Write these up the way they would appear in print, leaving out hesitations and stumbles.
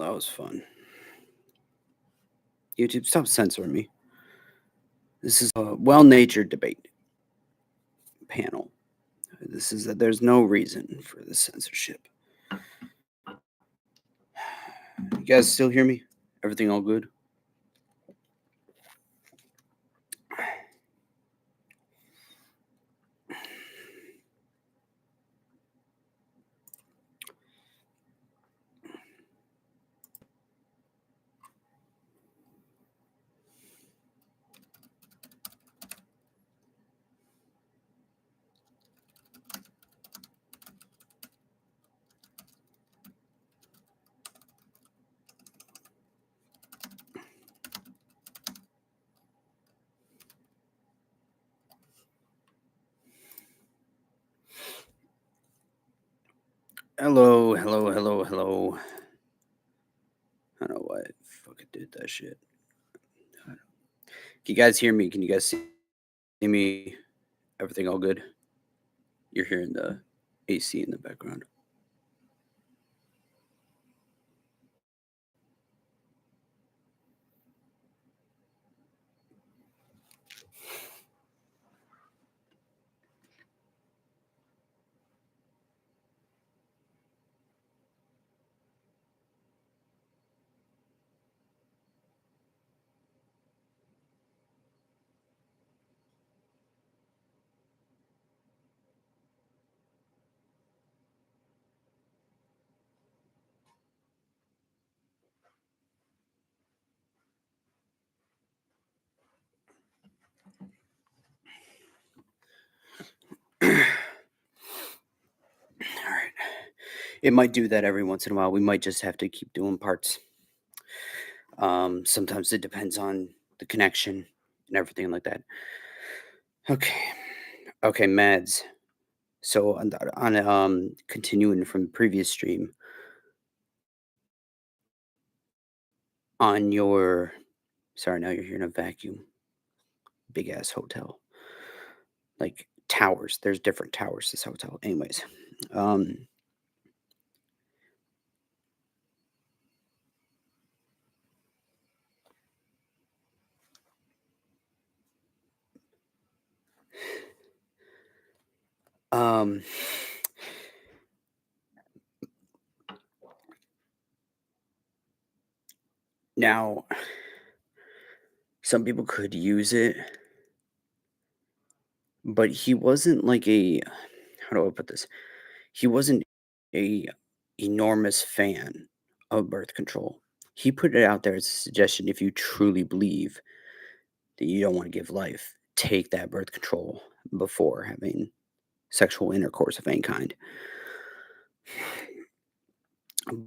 that was fun. YouTube, stop censoring me. This is a well-natured debate panel. There's no reason for the censorship. You guys still hear me? Everything all good? Hello, hello, hello, hello. I don't know why I fucking did that shit. Can you guys hear me? Can you guys see me? Everything all good? You're hearing the AC in the background. All right. It might do that every once in a while. We might just have to keep doing parts. Sometimes it depends on the connection and everything like that. Okay. Okay, Mads. So on continuing from the previous stream, on your sorry, now you're hearing a vacuum. Big ass hotel. Like towers. There's different towers this hotel. Anyways. Um um now some people could use it, but he wasn't like a how do I put this? He wasn't a enormous fan of birth control. He put it out there as a suggestion if you truly believe that you don't want to give life, take that birth control before having sexual intercourse of any kind.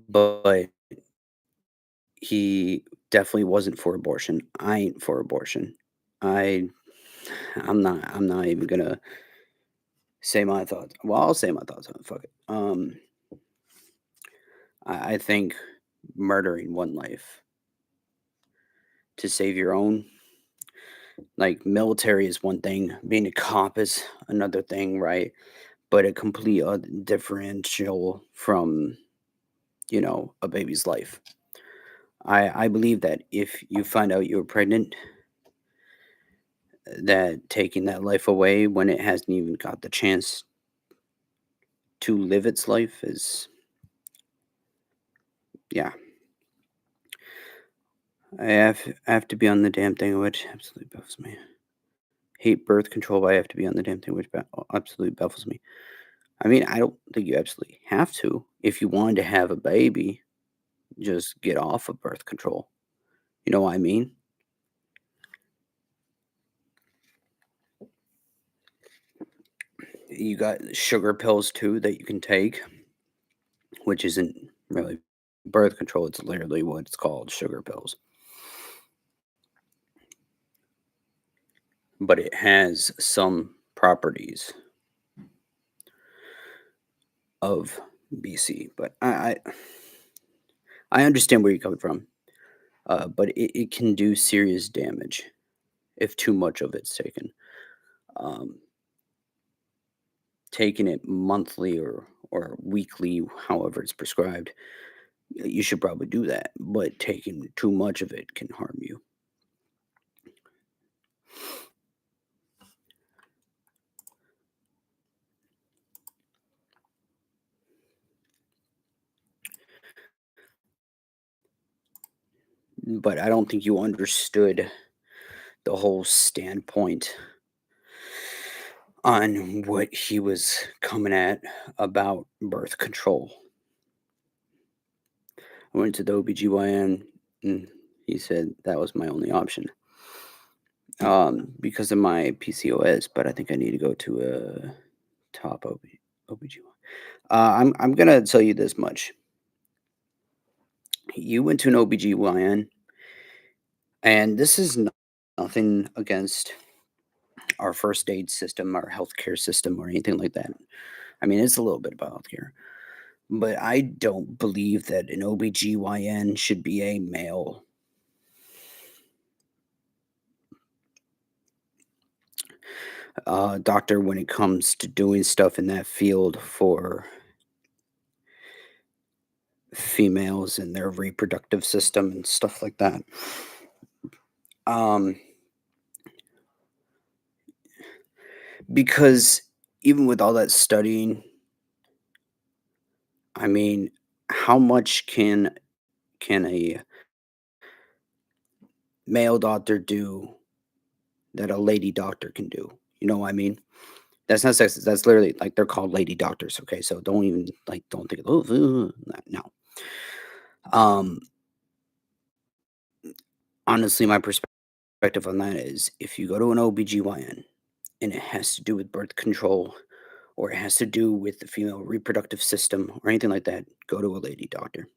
But he definitely wasn't for abortion. I ain't for abortion. I I'm not even gonna say my thoughts. Well, I'll say my thoughts on it. Fuck it. I think murdering one life to save your own, like military is one thing, being a cop is another thing, right? But a complete differential from a baby's life. I believe that if you find out you're pregnant, that taking that life away when it hasn't even got the chance to live its life is, yeah. I have to be on the damn thing, which absolutely baffles me. Hate birth control, but I have to be on the damn thing, which absolutely baffles me. I mean, I don't think you absolutely have to. If you wanted to have a baby, just get off of birth control. You know what I mean? You got sugar pills too that you can take, which isn't really birth control. It's literally what it's called, sugar pills. But it has some properties of BC. But I understand where you're coming from. But it can do serious damage if too much of it's taken. Um, Taking it monthly or weekly, however it's prescribed, you should probably do that, but taking too much of it can harm you. But I don't think you understood the whole standpoint on what he was coming at about birth control. I went to the OBGYN and he said that was my only option because of my PCOS, but I think I need to go to a top OBGYN. I'm going to tell you this much. You went to an OBGYN, and this is nothing against our first aid system, our healthcare system, or anything like that. I mean, it's a little bit about healthcare. But I don't believe that an OBGYN should be a male doctor when it comes to doing stuff in that field for females and their reproductive system and stuff like that. Um, because even with all that studying, I mean, how much can a male doctor do that a lady doctor can do? You know what I mean? That's not sexist. That's literally like they're called lady doctors. Okay, so don't even like don't think of no. Um, honestly, my perspective on that is if you go to an OBGYN and it has to do with birth control or it has to do with the female reproductive system or anything like that, go to a lady doctor.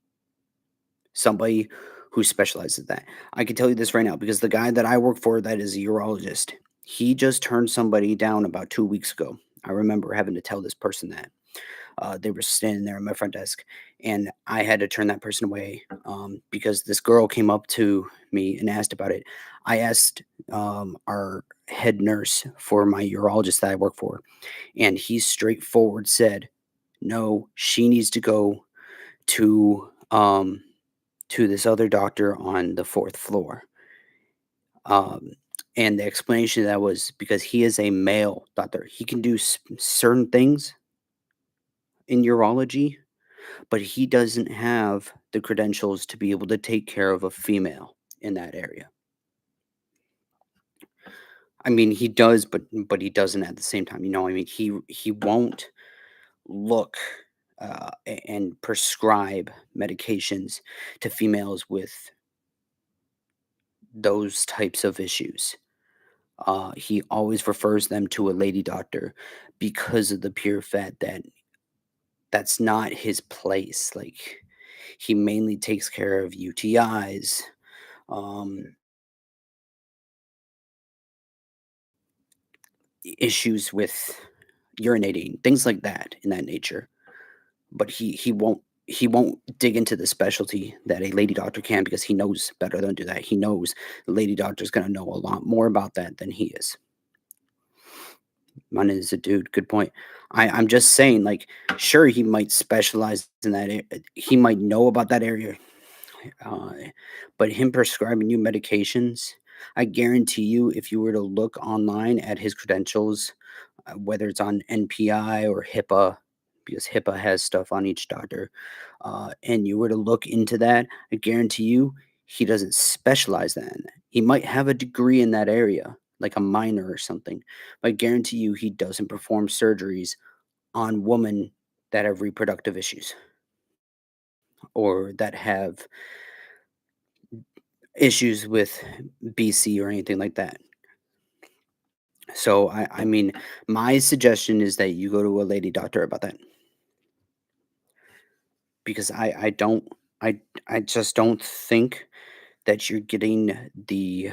Somebody who specializes in that. I can tell you this right now because the guy that I work for that is a urologist, he just turned somebody down about 2 weeks ago. I remember having to tell this person that. They were standing there at my front desk, and I had to turn that person away because this girl came up to me and asked about it. I asked our head nurse for my urologist that I work for, and he straightforward said, "No, she needs to go to this other doctor on the fourth floor." Um, and the explanation of that was because he is a male doctor. He can do certain things in urology, but he doesn't have the credentials to be able to take care of a female in that area. I mean, he does, but he doesn't at the same time. You know, I mean, he won't look and prescribe medications to females with those types of issues. He always refers them to a lady doctor because of the pure fact that that's not his place. Like he mainly takes care of UTIs, um, issues with urinating, things like that in that nature. But he won't dig into the specialty that a lady doctor can because he knows better than to do that. He knows the lady doctor is going to know a lot more about that than he is. Mine is a dude. Good point. I'm just saying, like, sure, he might specialize in that. He might know about that area, uh, but him prescribing you medications, I guarantee you, if you were to look online at his credentials, whether it's on NPI or HIPAA, because HIPAA has stuff on each doctor, and you were to look into that, I guarantee you he doesn't specialize that in that. He might have a degree in that area, like a minor or something, but I guarantee you he doesn't perform surgeries on women that have reproductive issues or that have issues with BC or anything like that. So I mean, my suggestion is that you go to a lady doctor about that because I don't I I just don't think that you're getting the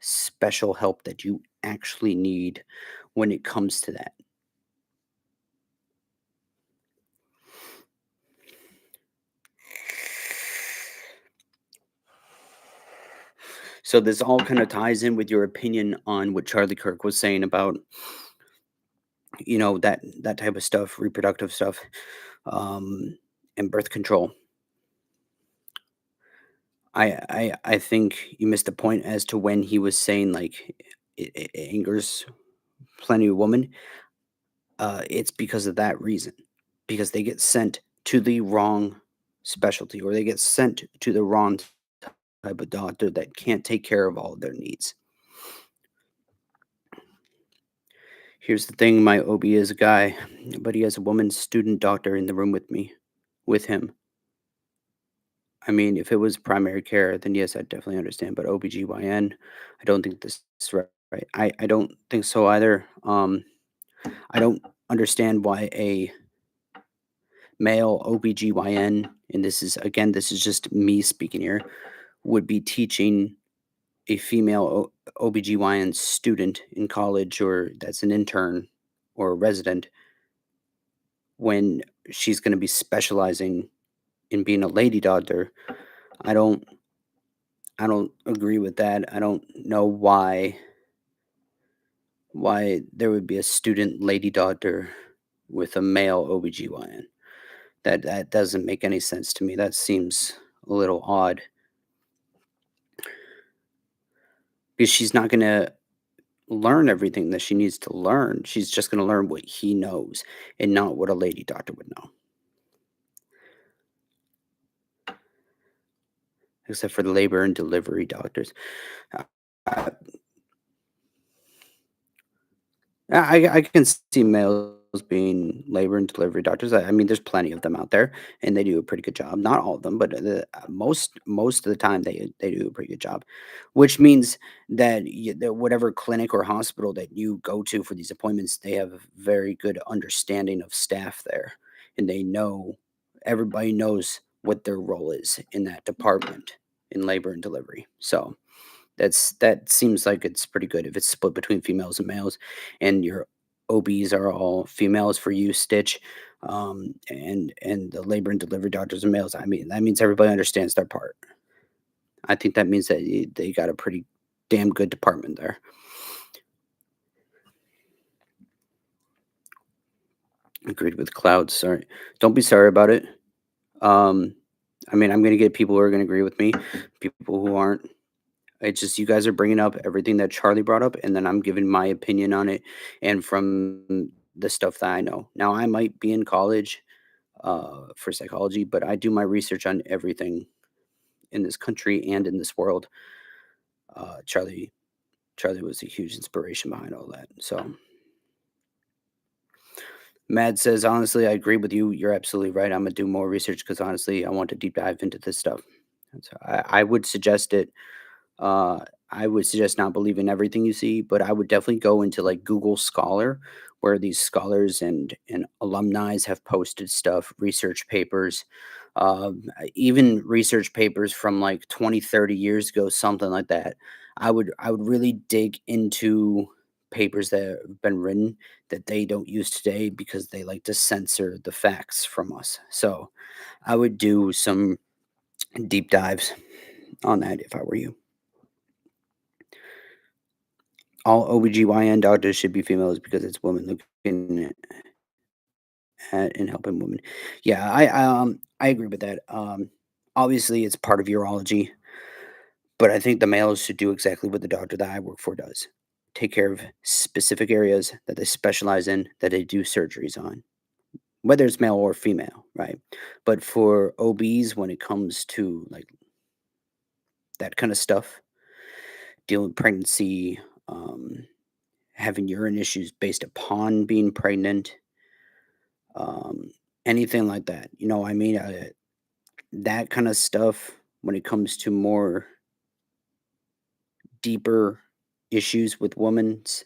special help that you actually need when it comes to that. So this all kind of ties in with your opinion on what Charlie Kirk was saying about, that type of stuff, reproductive stuff, and birth control. I think you missed the point as to when he was saying, like, it angers plenty of women. It's because of that reason, because they get sent to the wrong specialty, or they get sent to the wrong type of doctor that can't take care of all of their needs. Here's the thing, my OB is a guy, but he has a woman student doctor in the room with him. I mean, if it was primary care, then yes, I'd definitely understand, but OBGYN, I don't think this is right. I don't think so either. I don't understand why a male OBGYN, and this is, again, this is just me speaking here, would be teaching a female OBGYN student in college, or that's an intern or a resident, when she's going to be specializing in being a lady doctor. I don't I don't agree with that. I don't know why there would be a student lady doctor with a male OBGYN. That doesn't make any sense to me. That seems a little odd, because she's not going to learn everything that she needs to learn. She's just going to learn what he knows and not what a lady doctor would know, except for the labor and delivery doctors. Uh, uh, I can see males being labor and delivery doctors. I mean, there's plenty of them out there, and they do a pretty good job. Not all of them, but most of the time they do a pretty good job, which means that, that whatever clinic or hospital that you go to for these appointments, they have a very good understanding of staff there, and they know, everybody knows what their role is in that department in labor and delivery. So that seems like it's pretty good if it's split between females and males, and your OBs are all females for you, Stitch, and the labor and delivery doctors are males. I mean, that means everybody understands their part. I think that means that they got a pretty damn good department there. Agreed with Cloud. Sorry, don't be sorry about it. Um, I mean, I'm gonna get people who are gonna agree with me, people who aren't. It's just you guys are bringing up everything that Charlie brought up, and then I'm giving my opinion on it, and from the stuff that I know. Now, I might be in college for psychology, but I do my research on everything in this country and in this world. Uh, Charlie, Charlie was a huge inspiration behind all that. So, Mad says, honestly, I agree with you. You're absolutely right. I'm gonna do more research because honestly, I want to deep dive into this stuff. And so I would suggest it. Uh, I would suggest not believing everything you see, but I would definitely go into like Google Scholar, where these scholars and alumni have posted stuff, research papers, even research papers from like 20, 30 years ago, something like that. I would really dig into papers that have been written that they don't use today because they like to censor the facts from us. So I would do some deep dives on that if I were you. All OBGYN doctors should be females because it's women looking at and helping women. Yeah, I agree with that. Obviously, it's part of urology, but I think the males should do exactly what the doctor that I work for does: take care of specific areas that they specialize in, that they do surgeries on, whether it's male or female, right? But for OBs, when it comes to like that kind of stuff, dealing with pregnancy, um, having urine issues based upon being pregnant, um, anything like that. I mean, that kind of stuff when it comes to more deeper issues with women's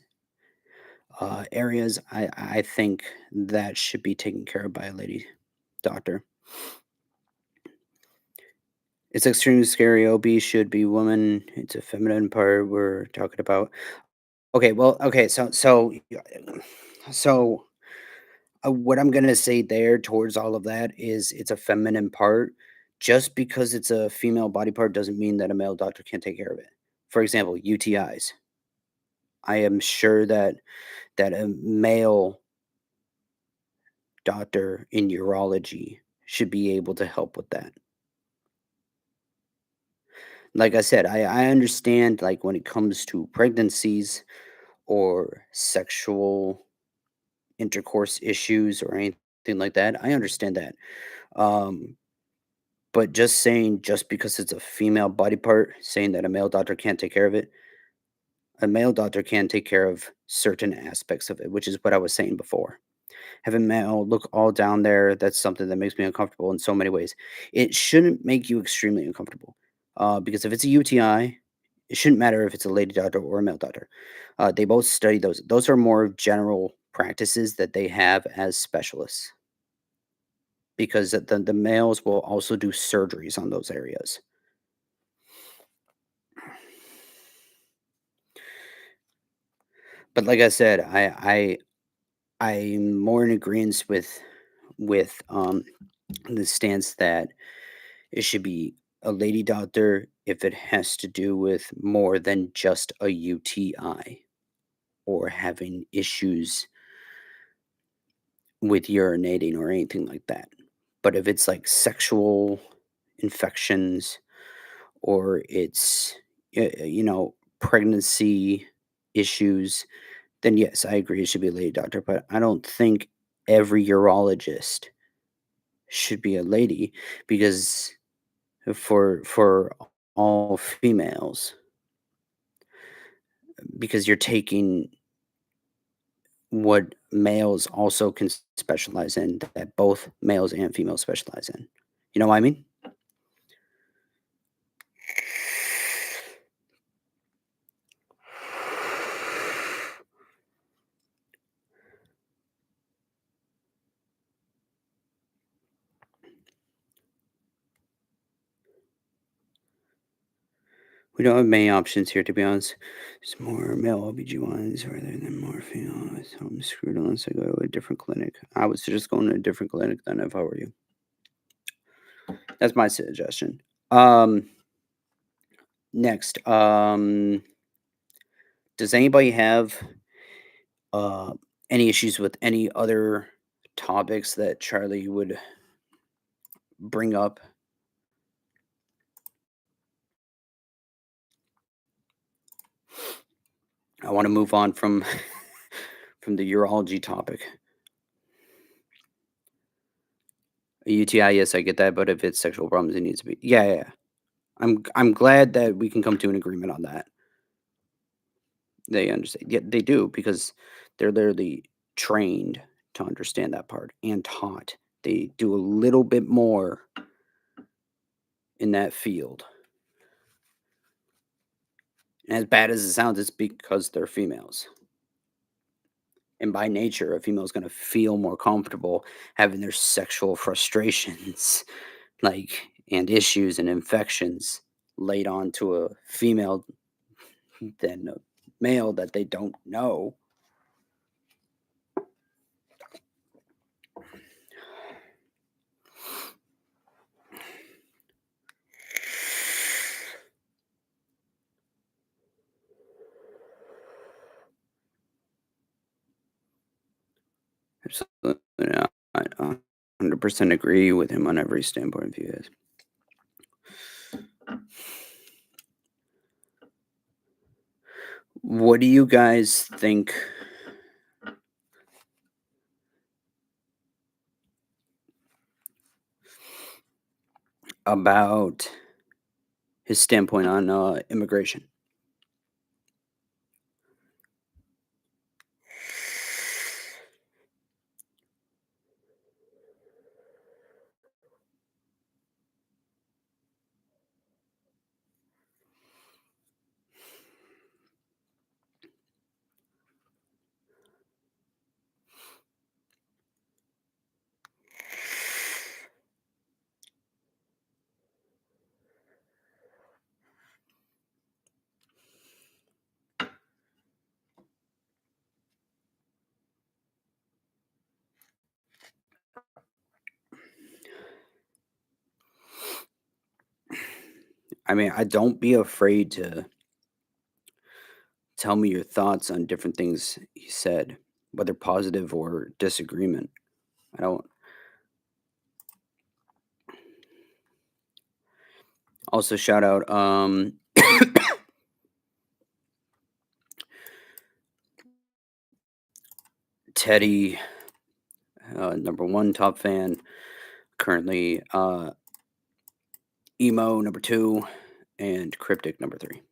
areas, I think that should be taken care of by a lady doctor. It's extremely scary. OB should be woman. It's a feminine part we're talking about. Okay, well, okay, so what I'm gonna say there towards all of that is it's a feminine part. Just because it's a female body part doesn't mean that a male doctor can't take care of it. For example, UTIs. I am sure that a male doctor in urology should be able to help with that. Like I said, I understand, like, when it comes to pregnancies or sexual intercourse issues or anything like that, I understand that. Um, but just saying just because it's a female body part, saying that a male doctor can't take care of it, a male doctor can take care of certain aspects of it, which is what I was saying before. Having male look all down there, that's something that makes me uncomfortable in so many ways. It shouldn't make you extremely uncomfortable, because if it's a UTI, it shouldn't matter if it's a lady doctor or a male doctor. They both study those. Those are more of general practices that they have as specialists, because the males will also do surgeries on those areas. But like I said, I'm more in agreement with the stance that it should be a lady doctor if it has to do with more than just a UTI or having issues with urinating or anything like that. But if it's like sexual infections or it's, pregnancy issues, then yes, I agree it should be a lady doctor. But I don't think every urologist should be a lady, because for all females, because you're taking what males also can specialize in, that both males and females specialize in. You know what I mean? We don't have many options here, to be honest. There's more male OBGYNs rather than more female. So I'm screwed unless I go to a different clinic. I would suggest going to a different clinic than if I were you. That's my suggestion. Next, does anybody have uh, any issues with any other topics that Charlie would bring up? I want to move on from from the urology topic. A UTI, yes, I get that, but if it's sexual problems, it needs to be. Yeah, yeah, yeah. I'm glad that we can come to an agreement on that. They understand. Yeah, they do, because they're literally trained to understand that part and taught. They do a little bit more in that field. And as bad as it sounds, it's because they're females. And by nature, a female is going to feel more comfortable having their sexual frustrations, like, and issues and infections laid on to a female than a male that they don't know. Absolutely not. I 100% agree with him on every standpoint of view. Is. What do you guys think about his standpoint on immigration? I mean, I don't be afraid to tell me your thoughts on different things he said, whether positive or disagreement. I don't. Also, shout out Teddy, number one top fan. Currently, emo number two, and cryptic number three.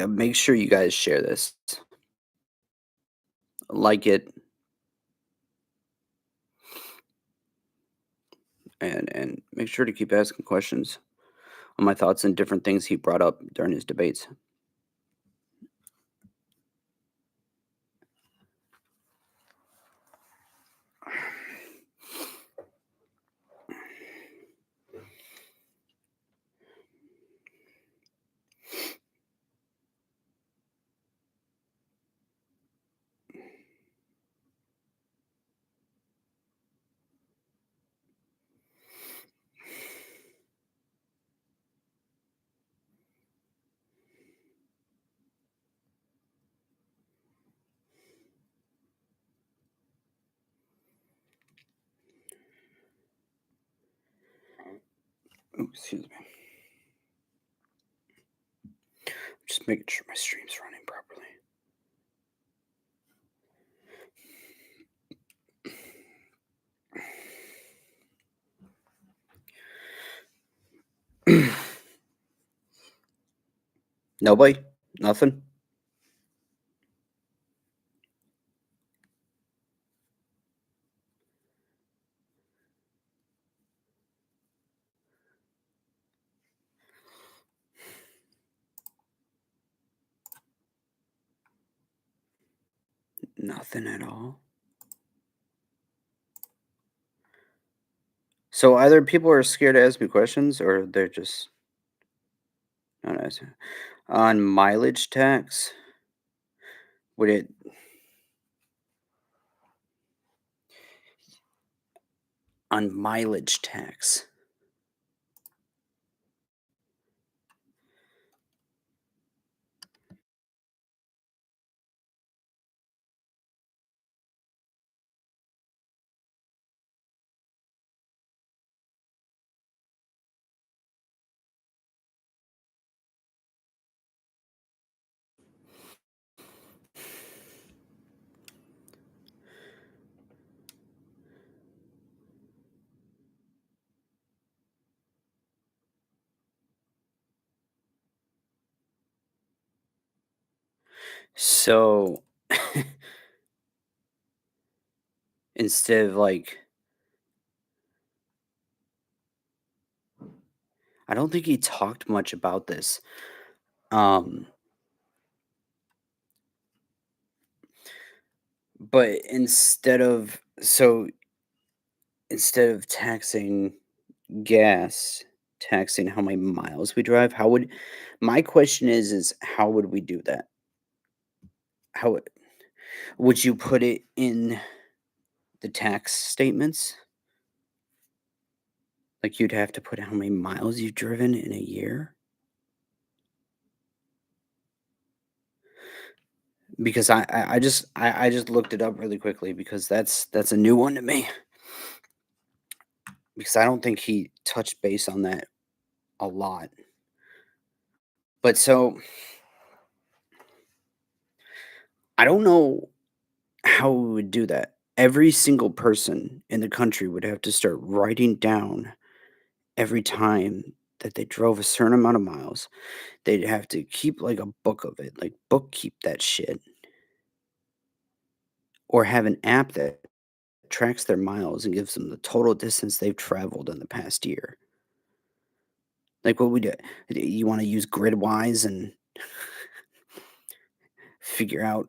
Make sure you guys share this, like it, and make sure to keep asking questions on my thoughts and different things he brought up during his debates. Ooh, excuse me. Just making sure my stream's running properly. Nobody? Nothing? Nothing at all? So either people are scared to ask me questions or they're just not asking. On mileage tax, would it on mileage tax? So instead of like I don't think he talked much about this. Um but instead of taxing gas, taxing how many miles we drive, how would my question is how would we do that? How would you put it in the tax statements? Like, you'd have to put how many miles you've driven in a year? Because I just looked it up really quickly because that's a new one to me, because I don't think he touched base on that a lot. But so, I don't know how we would do that. Every single person in the country would have to start writing down every time that they drove a certain amount of miles. They'd have to keep, like, a book of it, like, bookkeep that shit, or have an app that tracks their miles and gives them the total distance they've traveled in the past year. Like, what we do you wanna use Gridwise and figure out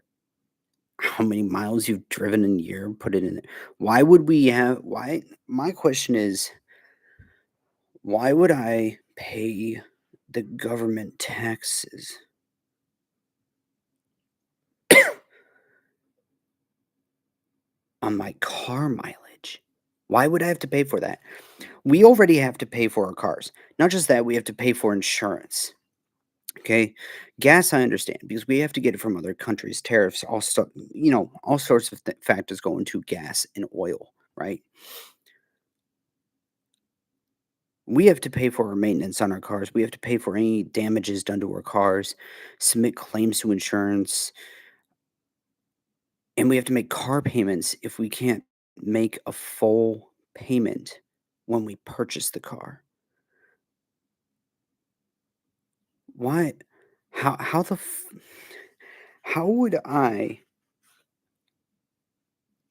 how many miles you've driven in a year, put it in there. Why would we have why my question is, why would I pay the government taxes on my car mileage? Why would I have to pay for that? We already have to pay for our cars. Not just that, we have to pay for insurance. Okay. Gas, I understand because we have to get it from other countries, tariffs, all sorts of factors go into gas and oil, right? We have to pay for our maintenance on our cars. We have to pay for any damages done to our cars, submit claims to insurance, and we have to make car payments if we can't make a full payment when we purchase the car. Why? How the how would I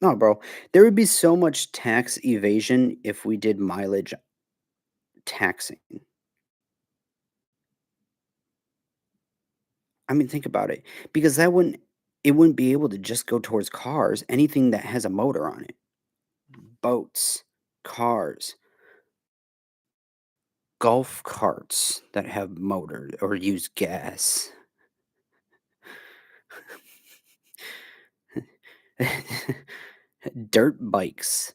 No, bro. There would be so much tax evasion if we did mileage taxing. I mean, think about it. Because it wouldn't be able to just go towards cars, anything that has a motor on it. Boats, cars, golf carts that have motor or use gas. Dirt bikes,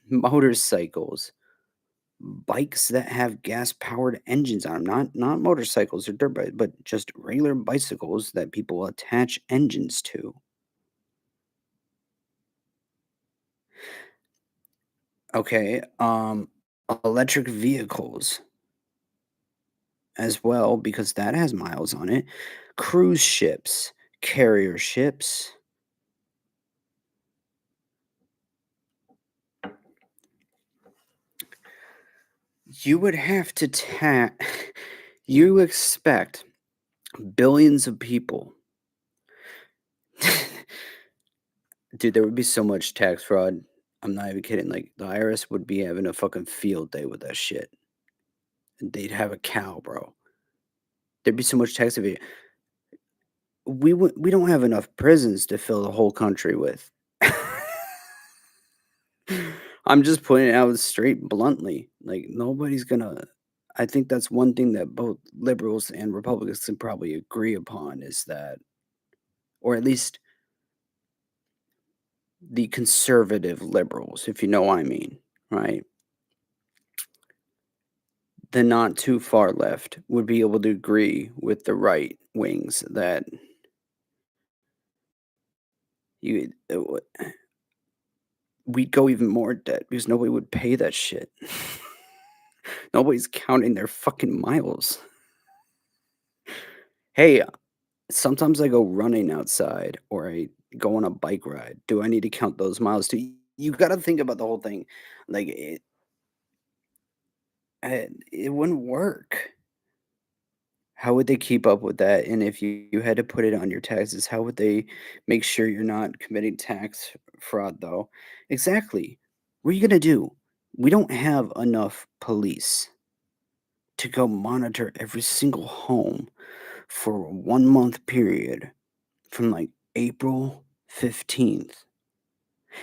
motorcycles, bikes that have gas-powered engines on 'em, not motorcycles or dirt bikes, but just regular bicycles that people attach engines to. Okay, electric vehicles as well because that has miles on it. Cruise ships, carrier ships. You would have to you expect billions of people. Dude, there would be so much tax fraud. I'm not even kidding. Like the IRS would be having a fucking field day with that shit. And they'd have a cow, bro. There'd be so much tax evasion. We don't have enough prisons to fill the whole country with. I'm just putting it out straight bluntly. Like nobody's gonna I think that's one thing that both liberals and Republicans can probably agree upon is that or at least the conservative liberals, if you know what I mean, right? The not too far left would be able to agree with the right wings that you we'd go even more debt because nobody would pay that shit. Nobody's counting their fucking miles. Hey, sometimes I go running outside or I go on a bike ride. Do I need to count those miles too? You got to think about the whole thing. Like it wouldn't work. How would they keep up with that? And if you had to put it on your taxes, how would they make sure you're not committing tax fraud, though? Exactly. What are you going to do? We don't have enough police to go monitor every single home for a 1 month period from like April 15th.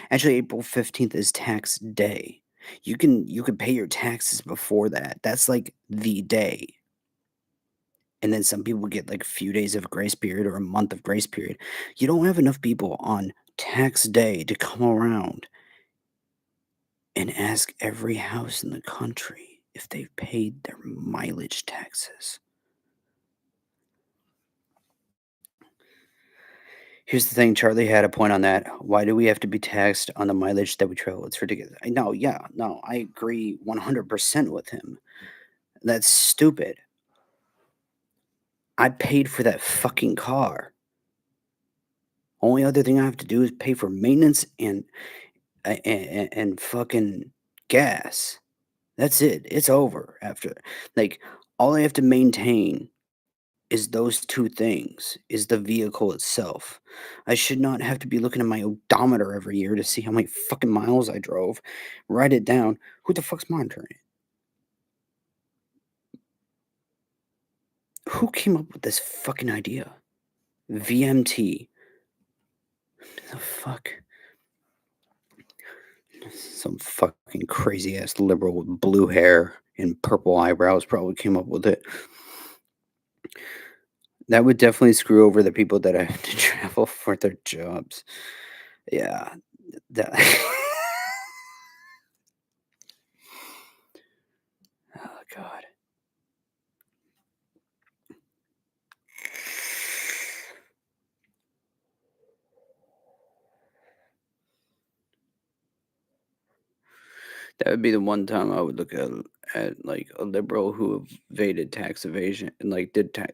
Actually, April 15th is tax day. You could pay your taxes before that. That's like the day. And then some people get like a few days of grace period or a month of grace period. You don't have enough people on tax day to come around and ask every house in the country if they've paid their mileage taxes. Here's the thing, Charlie had a point on that. Why do we have to be taxed on the mileage that we travel? It's ridiculous. I know, yeah, no, I agree 100% with him. That's stupid. I paid for that fucking car. Only other thing I have to do is pay for maintenance and fucking gas. That's it. It's over after. Like all I have to maintain is those two things, is the vehicle itself. I should not have to be looking at my odometer every year to see how many fucking miles I drove, write it down. Who the fuck's monitoring it? Who came up with this fucking idea? VMT. The fuck? Some fucking crazy ass liberal with blue hair and purple eyebrows probably came up with it. That would definitely screw over the people that have to travel for their jobs. Yeah. That That would be the one time I would look at like a liberal who evaded tax evasion and like did tax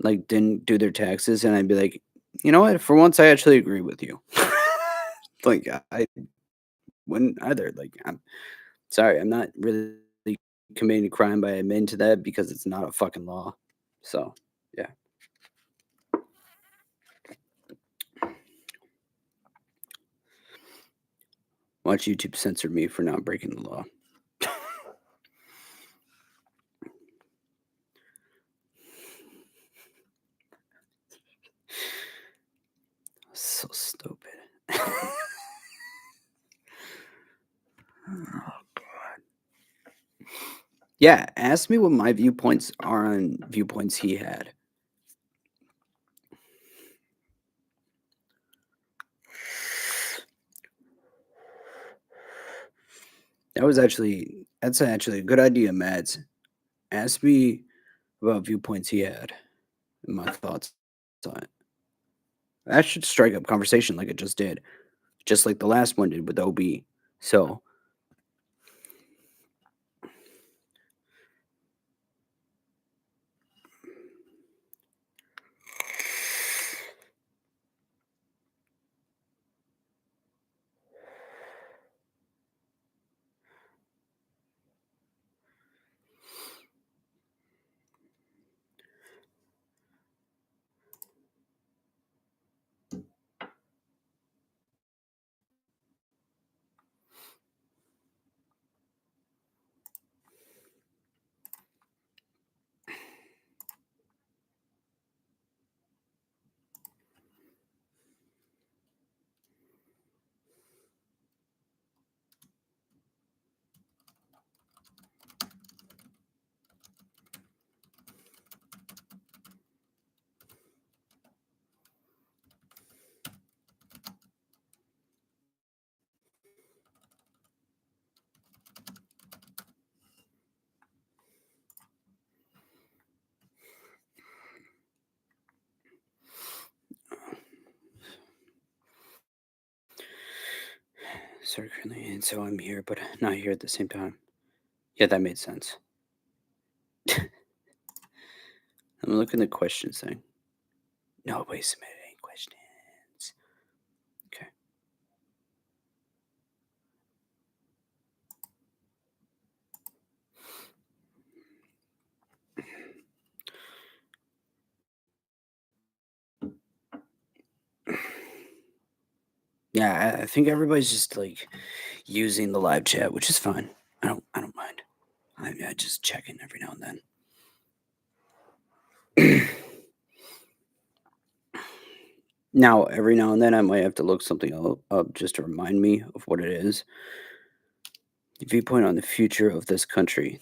like didn't do their taxes, and I'd be like, you know what? For once, I actually agree with you. Like I wouldn't either. Like I'm sorry, I'm not really committing a crime by admitting to that because it's not a fucking law. So yeah, watch YouTube censor me for not breaking the law. So stupid. Yeah, ask me what my viewpoints are on viewpoints he had. That's actually a good idea, Mads. Ask me about viewpoints he had and my thoughts on it. That should strike up conversation like it just did, just like the last one did with OB. So, certainly, and so I'm here, but not here at the same time. Yeah, that made sense. I'm looking at the questions thing. Nobody submitted any questions. Okay. Yeah, I think everybody's just like using the live chat, which is fine. I don't mind. I just check in every now and then. Now, every now and then, I might have to look something up just to remind me of what it is. Viewpoint on the future of this country.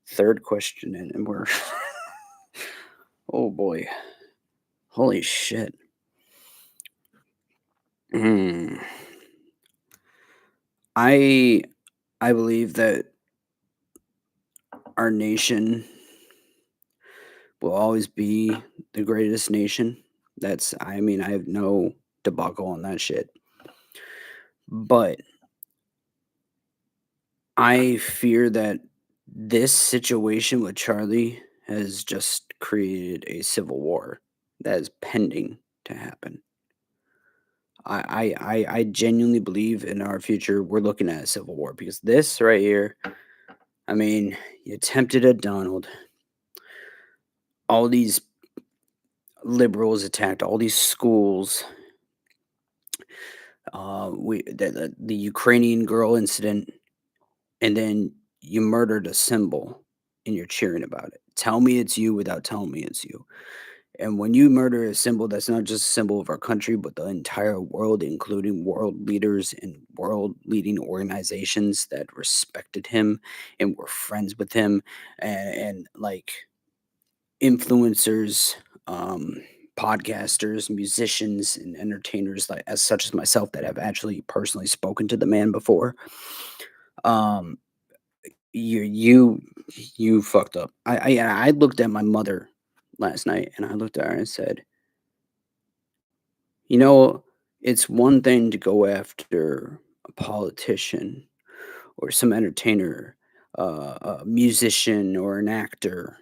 Third question, and we're oh boy, holy shit. Mm. I I believe that our nation will always be the greatest nation. I mean, I have no debacle on that shit. But I fear that this situation with Charlie has just created a civil war that is pending to happen. I genuinely believe in our future we're looking at a civil war because this right here, I mean, you attempted at Donald. All these liberals attacked all these schools. The Ukrainian girl incident, and then you murdered a symbol, and you're cheering about it. Tell me it's you without telling me it's you. And when you murder a symbol, that's not just a symbol of our country, but the entire world, including world leaders and world leading organizations that respected him and were friends with him, and like influencers, um, podcasters, musicians, and entertainers like as such as myself that have actually personally spoken to the man before. Um, you you fucked up. I looked at my mother last night and I looked at her and said, you know, It's one thing to go after a politician or some entertainer, a musician or an actor,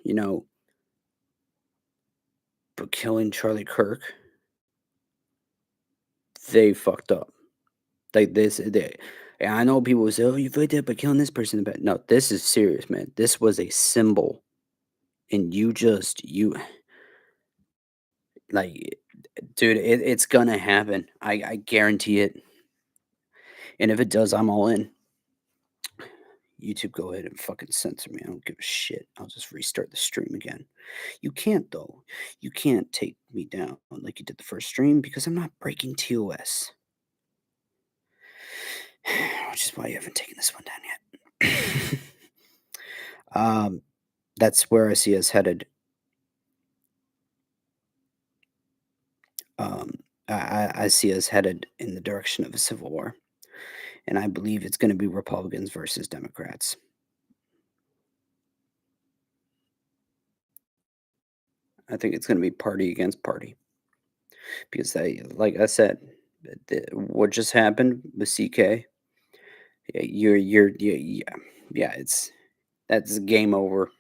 but killing Charlie Kirk, they fucked up. Like and I know people will say, "Oh, you fucked up by killing this person," but no, this is serious, man. This was a symbol, and you like, dude, it's gonna happen. I guarantee it. And if it does, I'm all in. YouTube, go ahead and fucking censor me. I don't give a shit. I'll just restart the stream again. You can't though. You can't take me down like you did the first stream because I'm not breaking TOS. Which is why you haven't taken this one down yet. um, that's where I see us headed. Um, I see us headed in the direction of a civil war, and I believe it's going to be Republicans versus Democrats. I think it's going to be party against party because like I said, what just happened with CK. Yeah, yeah. That's game over.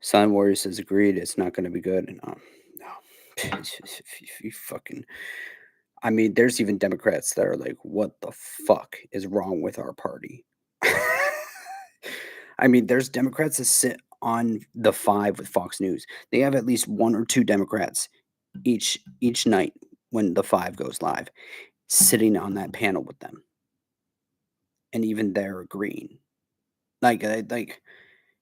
Silent Warrior says agreed. It's not going to be good. And no, you fucking. I mean, there's even Democrats that are like, "What the fuck is wrong with our party?" I mean, there's Democrats that sit on the five with Fox News. They have at least one or two Democrats each night when the five goes live, sitting on that panel with them, and even they're agreeing. Like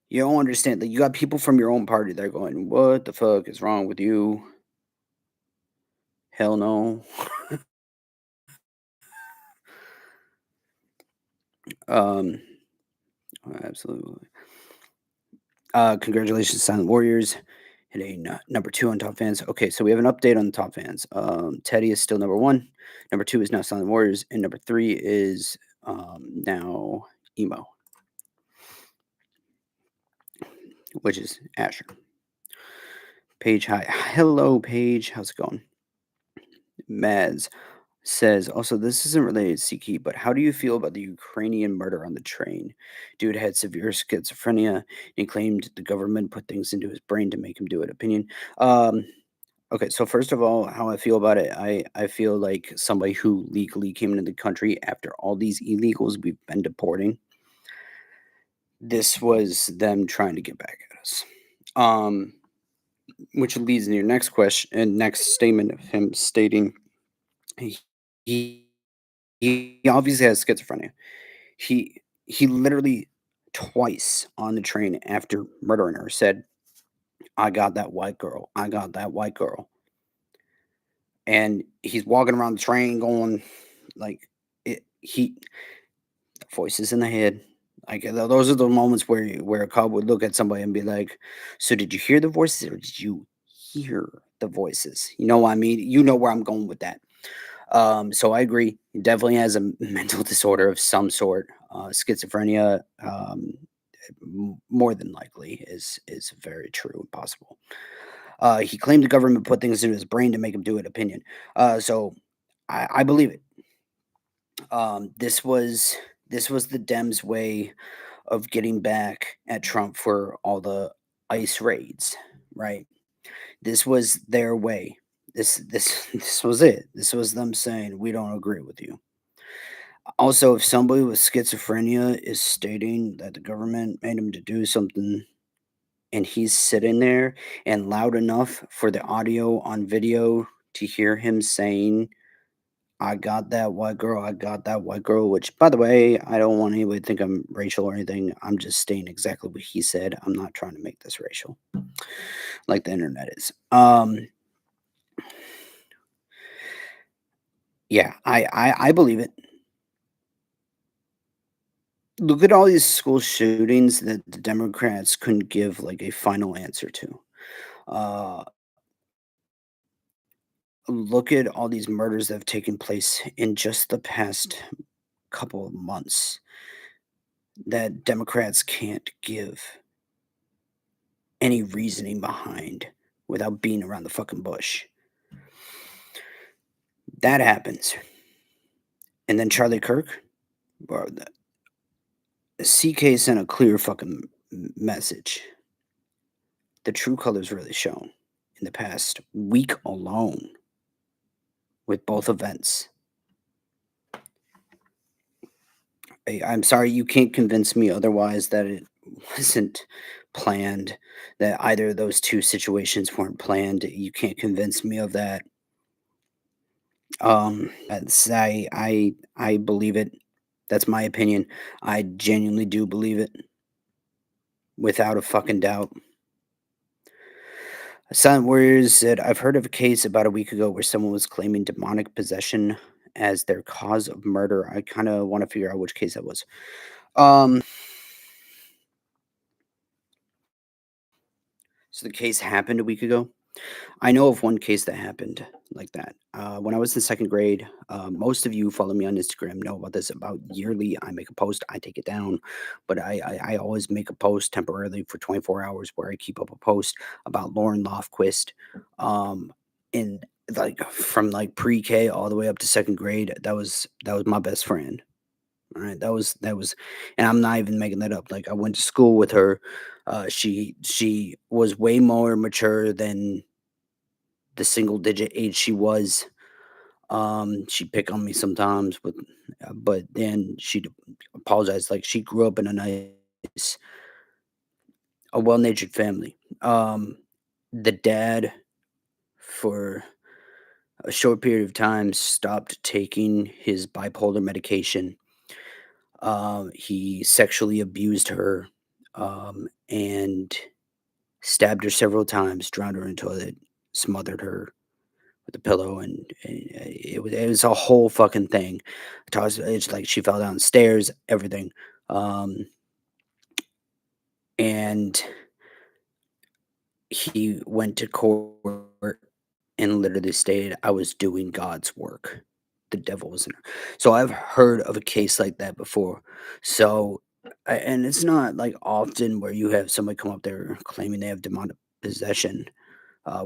you don't understand. Like you got people from your own party that are going, "What the fuck is wrong with you?" Hell no. um, absolutely. Congratulations, Silent Warriors, hitting number two on top fans. Okay, so we have an update on the top fans. Teddy is still number one. Number two is now Silent Warriors, and number three is now Emo, which is Asher. Paige, hi. Hello, Paige. How's it going? Mads says, also, this isn't related to Siki, but how do you feel about the Ukrainian murder on the train? Dude had severe schizophrenia and claimed the government put things into his brain to make him do it. Opinion. Um, okay, so first of all, how I feel about it, I feel like somebody who legally came into the country after all these illegals we've been deporting. This was them trying to get back at us. Which leads into your next question and next statement of him stating he he he obviously has schizophrenia. He literally twice on the train after murdering her said, "I got that white girl. I got that white girl." And he's walking around the train going like he voices in the head. Like those are the moments where a cop would look at somebody and be like, "So did you hear the voices or did you hear the voices?" You know what I mean? You know where I'm going with that. So I agree. He definitely has a mental disorder of some sort. Schizophrenia, more than likely, is very true and possible. He claimed the government put things into his brain to make him do it. Opinion. So I believe it. This was the Dems' way of getting back at Trump for all the ICE raids, right? This was their way. This this was it. This was them saying we don't agree with you. Also, if somebody with schizophrenia is stating that the government made him to do something and he's sitting there and loud enough for the audio on video to hear him saying, "I got that white girl, I got that white girl," which, by the way, I don't want anybody to think I'm racial or anything. I'm just stating exactly what he said. I'm not trying to make this racial like the internet is. Yeah, I believe it. Look at all these school shootings that the Democrats couldn't give like a final answer to. Uh, Look at all these murders that have taken place in just the past couple of months that Democrats can't give any reasoning behind without being around the fucking bush. That happens. And then Charlie Kirk, bro, the CK sent a clear fucking message. The true colors really shown in the past week alone with both events. I'm sorry you can't convince me otherwise that it wasn't planned, that either of those two situations weren't planned. You can't convince me of that. I believe it. That's my opinion. I genuinely do believe it without a fucking doubt. Silent Warriors said, I've heard of a case about a week ago where someone was claiming demonic possession as their cause of murder. I kind of want to figure out which case that was. Um, so the case happened a week ago. I know of one case that happened like that. When I was in second grade, most of you who follow me on Instagram know about this. About yearly, I make a post, I take it down, but I always make a post temporarily for 24 hours where I keep up a post about Lauren Lofquist. In like from like pre-K all the way up to second grade, that was my best friend. All right, that was, and I'm not even making that up. Like I went to school with her. She was way more mature than the single digit age she was. She'd pick on me sometimes, but then she'd apologize. Like she grew up in a well-natured family. The dad, for a short period of time, stopped taking his bipolar medication. He sexually abused her, and stabbed her several times, drowned her in a toilet, smothered her with a pillow, and it was a whole fucking thing. It's like she fell down the stairs, everything. Um, and he went to court and literally stated, "I was doing God's work. The devil was in her." So I've heard of a case like that before. So, and it's not like often where you have somebody come up there claiming they have demonic possession,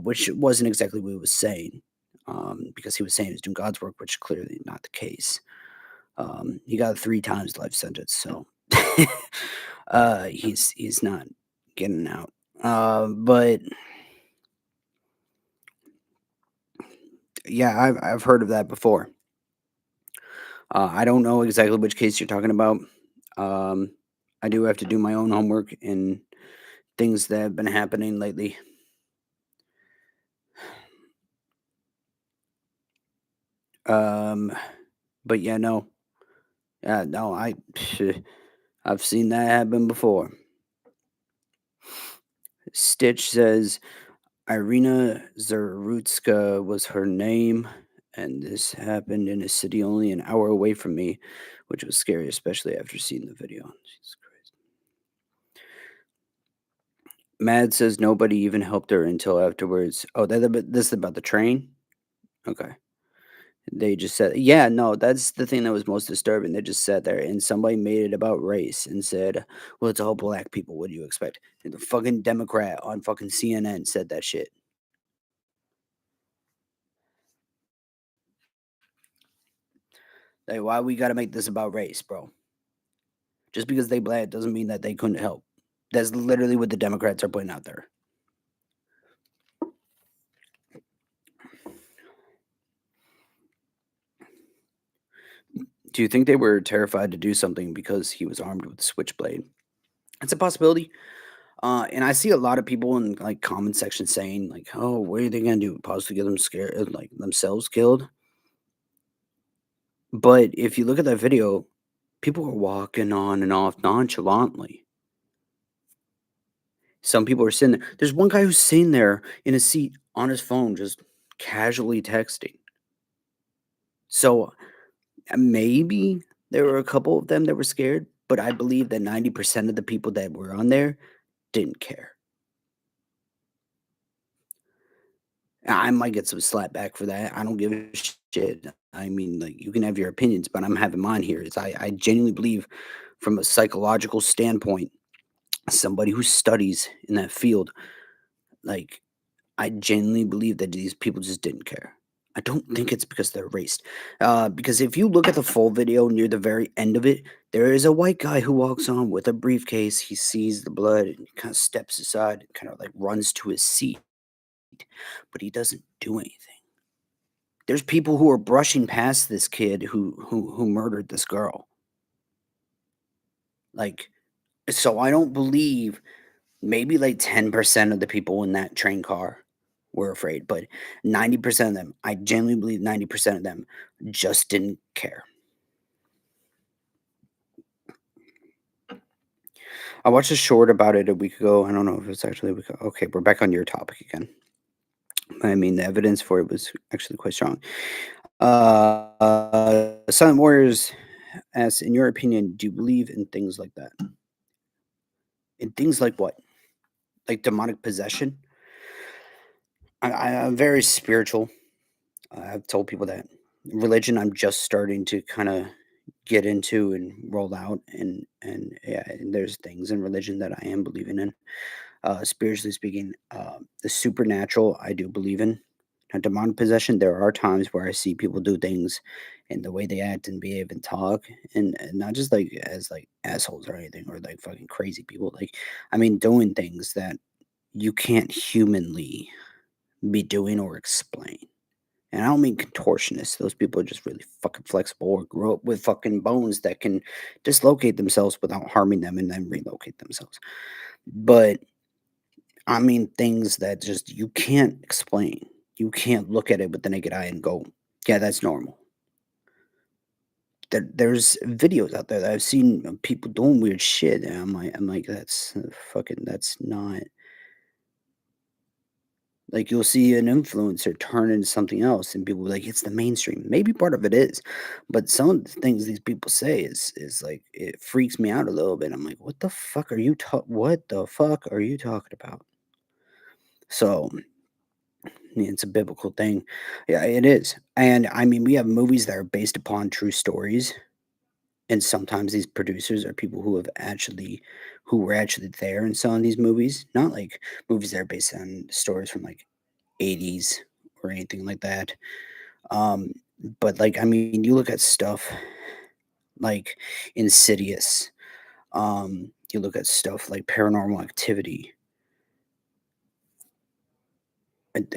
which wasn't exactly what he was saying, because he was saying he was doing God's work, which clearly not the case. He got a 3 times life sentence, so he's not getting out. But yeah, I've heard of that before. I don't know exactly which case you're talking about. Um, I do have to do my own homework and things that have been happening lately. Um, but yeah, no, no, I've seen that happen before. Stitch says Irina Zarutska was her name, and this happened in a city only an hour away from me, which was scary, especially after seeing the video. Jesus Christ. Mad says nobody even helped her until afterwards. Oh, this is about the train? Okay. They just said, yeah, no, that's the thing that was most disturbing. They just sat there and somebody made it about race and said, well, it's all black people. What do you expect? And the fucking Democrat on fucking CNN said that shit. Like, why we gotta make this about race, bro? Just because they black doesn't mean that they couldn't help. That's literally what the Democrats are putting out there. Do you think they were terrified to do something because he was armed with a switchblade? It's a possibility. And I see a lot of people in like comment section saying like, "Oh, what are they gonna do? Possibly get them scared, like themselves killed?" But if you look at that video, people are walking on and off nonchalantly. Some people are sitting there. There's one guy who's sitting there in a seat on his phone, just casually texting. So maybe there were a couple of them that were scared, but I believe that 90% of the people that were on there didn't care. I might get some slap back for that. I don't give a shit. I mean, like, you can have your opinions, but I'm having mine here. I genuinely believe from a psychological standpoint, somebody who studies in that field, like, I genuinely believe that these people just didn't care. I don't think it's because they're racist. Because if you look at the full video near the very end of it, there is a white guy who walks on with a briefcase. He sees the blood and kind of steps aside and kind of like runs to his seat, but he doesn't do anything. There's people who are brushing past this kid who murdered this girl. Like, so I don't believe maybe like 10% of the people in that train car were afraid, but 90% of them, I genuinely believe 90% of them just didn't care. I watched a short about it a week ago. I don't know if it's actually a week ago. Okay, we're back on your topic again. I mean, the evidence for it was actually quite strong. Silent Warriors asks, in your opinion, do you believe in things like that? In things like what? Like demonic possession? I'm very spiritual. I've told people that religion I'm just starting to kind of get into and roll out, and yeah, and there's things in religion that I am believing in. Spiritually speaking, the supernatural I do believe in. Now, demonic possession, there are times where I see people do things and the way they act and behave and talk, and not just like as like assholes or anything or like fucking crazy people. Like, I mean, doing things that you can't humanly be doing or explain. And I don't mean contortionists. Those people are just really fucking flexible or grow up with fucking bones that can dislocate themselves without harming them and then relocate themselves. But I mean things that just you can't explain. You can't look at it with the naked eye and go, yeah, that's normal. There's videos out there that I've seen of people doing weird shit, and I'm like, that's fucking, that's not like, you'll see an influencer turn into something else, and people be like, "It's the mainstream." Maybe part of it is, but some of the things these people say is like, it freaks me out a little bit. I'm like, what the fuck are you talking about?" So, yeah, it's a biblical thing. Yeah, it is, and, I mean, we have movies that are based upon true stories, and sometimes these producers are people who were actually there in some of these movies, not like movies that are based on stories from, like, '80s or anything like that. Um, but like, I mean, you look at stuff like Insidious, you look at stuff like Paranormal Activity.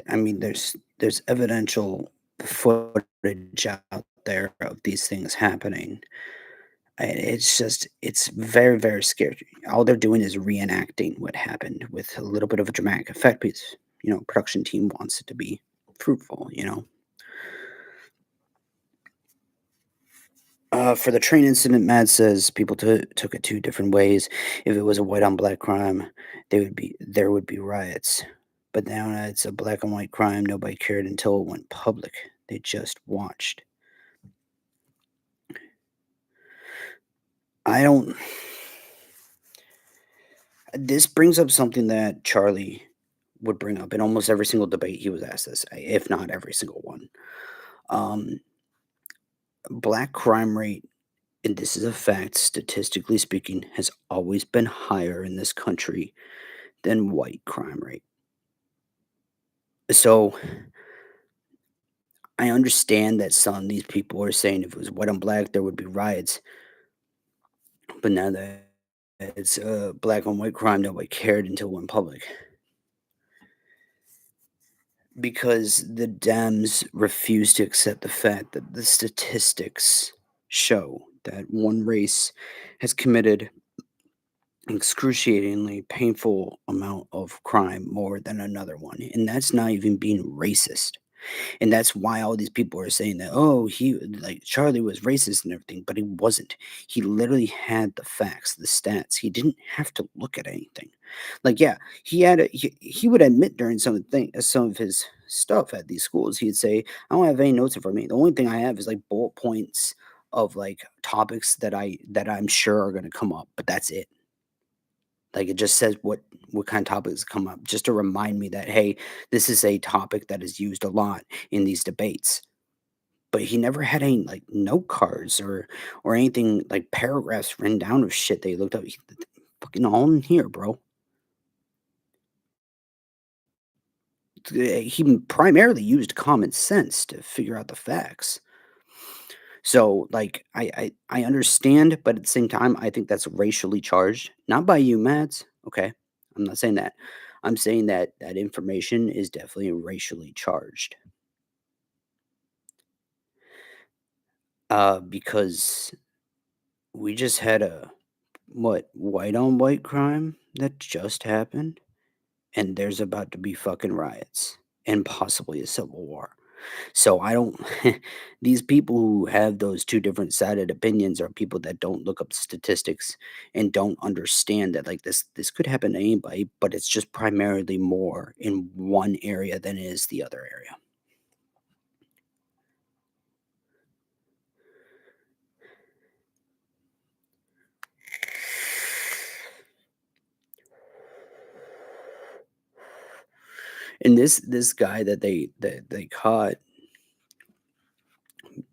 I mean, there's evidential footage out there of these things happening. And it's just it's very, very scary. All they're doing is reenacting what happened with a little bit of a dramatic effect because, production team wants it to be fruitful. For the train incident, Matt says people took it two different ways. If it was a white on black crime, there would be riots. But now that it's a black and white crime, nobody cared until it went public. They just watched. I don't. This brings up something that Charlie would bring up in almost every single debate he was asked this, if not every single one. Um, Black crime rate, and this is a fact, statistically speaking, has always been higher in this country than white crime rate. So I understand that some of these people are saying if it was white on black, there would be riots. But now that it's black on white crime, nobody cared until it went public. Because the Dems refuse to accept the fact that the statistics show that one race has committed excruciatingly painful amount of crime more than another one. And that's not even being racist. And that's why all these people are saying that, oh, he like Charlie was racist and everything, but he wasn't. He literally had the facts, the stats. He didn't have to look at anything. Like, yeah, he would admit during some of his stuff at these schools, he'd say, I don't have any notes in front of me. The only thing I have is like bullet points of like topics that I'm sure are gonna come up, but that's it. Like, it just says what kind of topics come up, just to remind me that, "Hey, this is a topic that is used a lot in these debates." but he never had any, like, note cards or anything, like, paragraphs written down of shit they looked up. He fucking all in here, bro. He primarily used common sense to figure out the facts. So, like, I understand, but at the same time, I think that's racially charged. Not by you, Mads, okay? I'm not saying that. I'm saying that that information is definitely racially charged, because we just had a what, white on white crime that just happened, and there's about to be fucking riots and possibly a civil war. So I don't these people who have those 2 different sided opinions are people that don't look up statistics and don't understand that, like, this could happen to anybody, but it's just primarily more in one area than it is the other area. And this guy that they caught,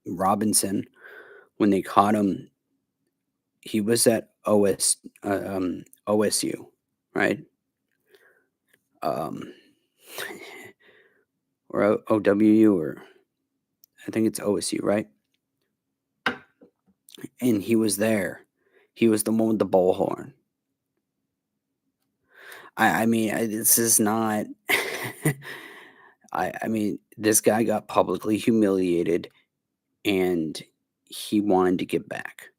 Robinson, when they caught him, he was at OSU, right? Um, or OWU, or I think it's OSU, right? And he was there. He was the one with the bullhorn. I mean, this is not I mean, this guy got publicly humiliated, and he wanted to get back.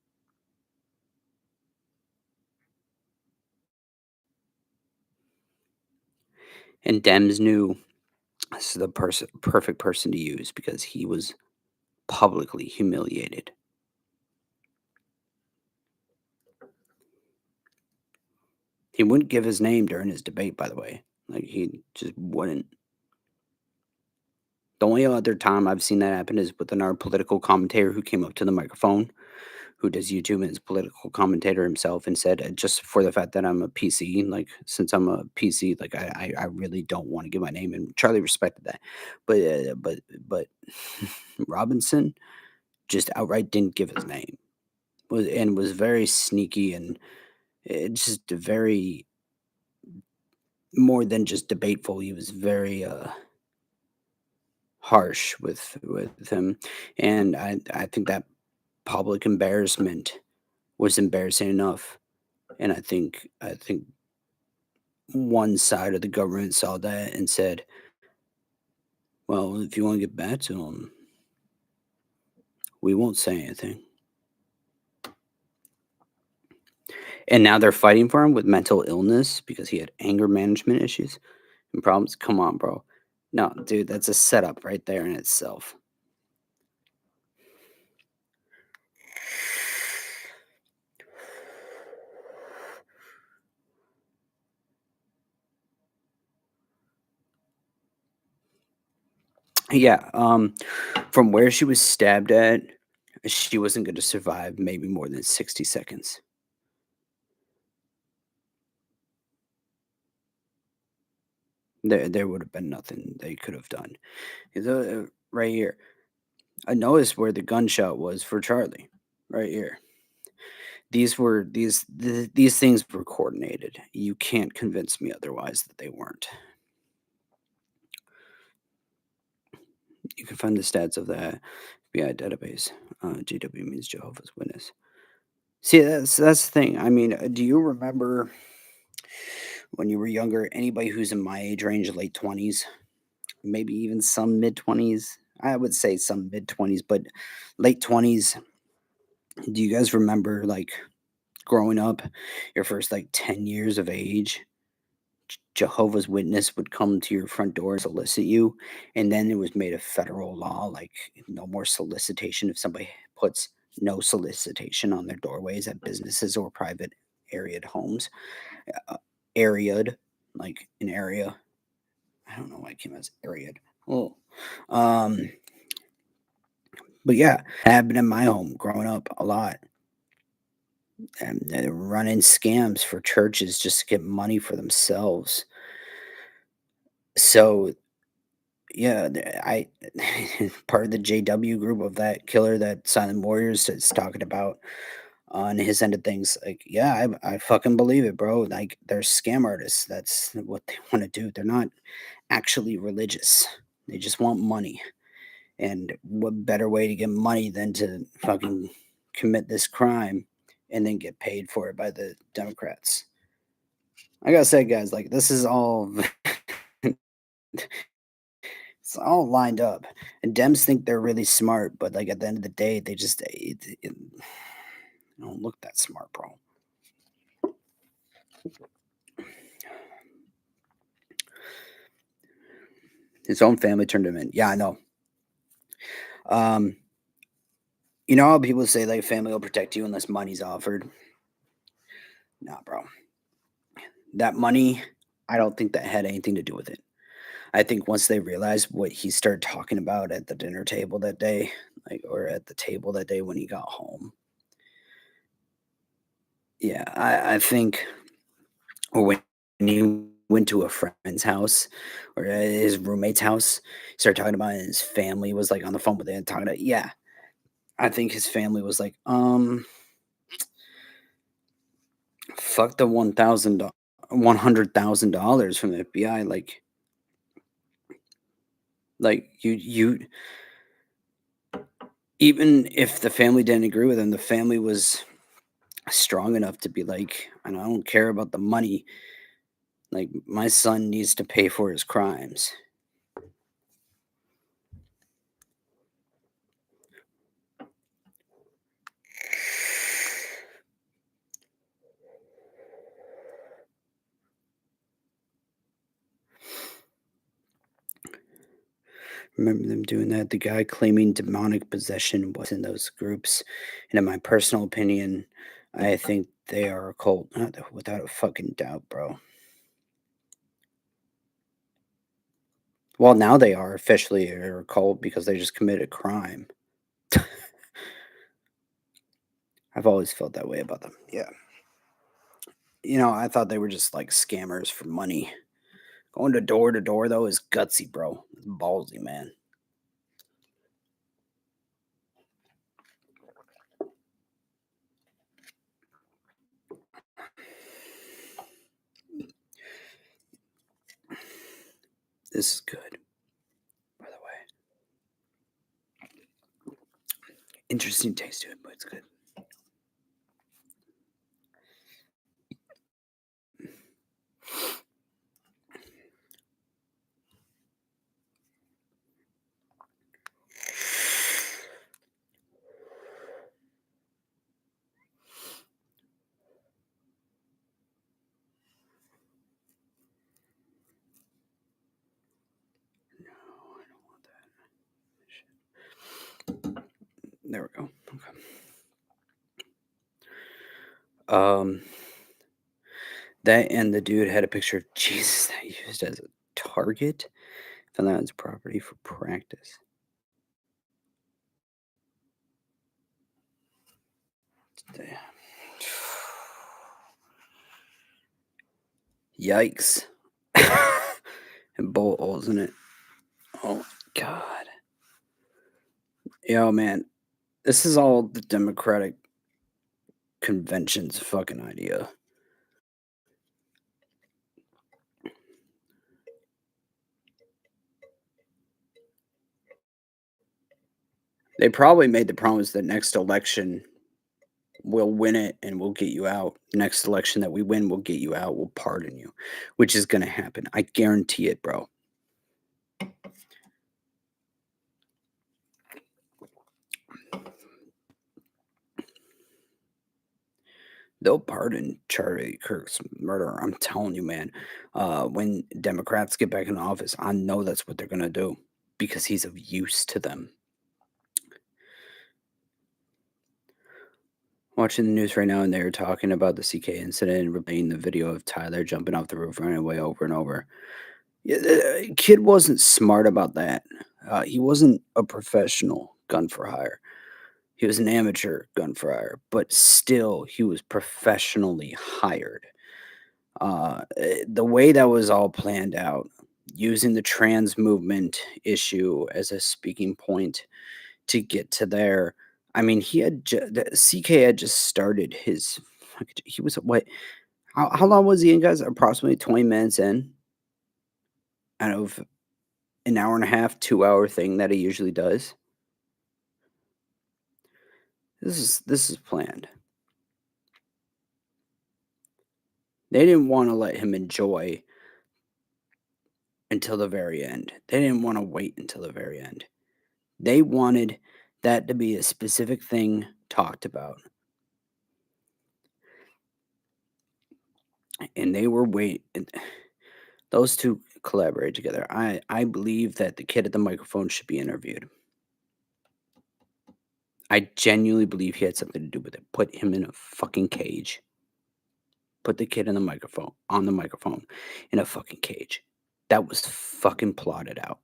And Dems knew this is the perfect person to use because he was publicly humiliated. He wouldn't give his name during his debate, by the way. Like, he just wouldn't. The only other time I've seen that happen is with another political commentator who came up to the microphone, who does YouTube and is a political commentator himself, and said, "Just for the fact that I'm a PC, like, since I'm a PC, like, I really don't wanna give my name," and Charlie respected that. But Robinson just outright didn't give his name, was very sneaky, and just very more than just debateful. He was very, harsh with him, and I think that public embarrassment was embarrassing enough, and I think one side of the government saw that and said, "Well, if you wanna get back to him, we won't say anything." And now they're fighting for him with mental illness because he had anger management issues and problems. Come on, bro. No, dude, that's a setup right there in itself. Yeah, from where she was stabbed at, she wasn't gonna survive maybe more than 60 seconds. There would have been nothing they could have done. Right here, I noticed where the gunshot was for Charlie, right here. These things were coordinated. You can't convince me otherwise that they weren't. You can find the stats of the FBI database. GW means Jehovah's Witness. See, that's the thing. I mean, do you remember when you were younger? Anybody who's in my age range, late 20s, maybe even some mid 20s. I would say some mid 20s, but late 20s. Do you guys remember, like, growing up, your first, like, 10 years of age, Jehovah's Witness would come to your front door and solicit you, and then it was made a federal law, like, no more solicitation if somebody puts no solicitation on their doorways at businesses or private areaed homes. Uh, areaed, like an area. I don't know why it came as areaed. Well, um, but yeah, happened in my home growing up a lot. And they're running scams for churches just to get money for themselves. So Yeah, I part of the JW group of that killer that Silent Warriors is talking about on his end of things. Like, yeah, I fucking believe it, bro. Like, they're scam artists. That's what they want to do. They're not actually religious. They just want money. And what better way to get money than to fucking commit this crime and then get paid for it by the Democrats? Like I said, guys, like this is all it's all lined up. And Dems think they're really smart, but like at the end of the day, they just don't look that smart, bro. His own family turned him in. Yeah, I know. Um, you know how people say like family will protect you unless money's offered? Nah, bro. That money, I don't think that had anything to do with it. I think once they realized what he started talking about at the dinner table that day, like or at the table that day when he got home. Yeah, I think or when he went to a friend's house or his roommate's house, he started talking about it, and his family was like on the phone with him talking about, yeah. I think his family was like, fuck the $100,000 from the FBI. Like you even if the family didn't agree with him, the family was strong enough to be like, "And I don't care about the money. Like my son needs to pay for his crimes." Remember them doing that? The guy claiming demonic possession was in those groups. And in my personal opinion, I think they are a cult, without a fucking doubt, bro. Well, now they are officially a cult because they just committed a crime. I've always felt that way about them. Yeah. I thought they were just like scammers for money. Going to door, though, is gutsy, bro. It's ballsy, man. This is good, by the way. Interesting taste to it, but it's good. No, I don't want that. There we go. Okay. That and the dude had a picture of Jesus that he used as a target. Found that on his property for practice. Damn. Yikes. And bullet holes in it. Oh my god. Yo, man. This is all the Democratic convention's fucking idea. They probably made the promise that next election we'll win it and we'll get you out. Next election that we win, we'll get you out. We'll pardon you, which is going to happen. I guarantee it, bro. They'll pardon Charlie Kirk's murder. I'm telling you, man. When Democrats get back in office, I know that's what they're going to do because he's of use to them. Watching the news right now, and they were talking about the CK incident and replaying the video of Tyler jumping off the roof, running away over and over. Yeah, the kid wasn't smart about that. He wasn't a professional gun for hire. He was an amateur gun for hire, but still, he was professionally hired. The way that was all planned out, using the trans movement issue as a speaking point to get to there. I mean, CK had just started his. He was what? How long was he in, guys? Approximately 20 minutes in out of an hour and a half, 2 hour thing that he usually does. This is planned. They didn't want to let him enjoy until the very end. They didn't want to wait until the very end. They wanted that to be a specific thing talked about. And they were waiting. Those two collaborate together. I believe that the kid at the microphone should be interviewed. I genuinely believe he had something to do with it. Put him in a fucking cage. Put the kid in the microphone on the microphone in a fucking cage. That was fucking plotted out.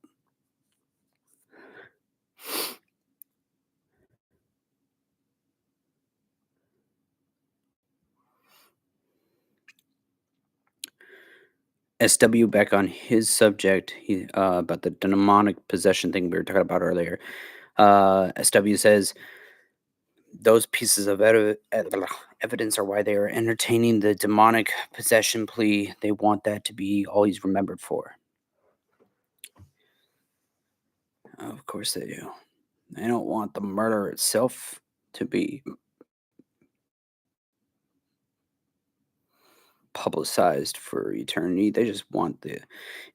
SW back on his subject, about the demonic possession thing we were talking about earlier. SW says those pieces of evidence are why they are entertaining the demonic possession plea. They want that to be all he's remembered for. Of course they do. They don't want the murder itself to be publicized for eternity. They just want the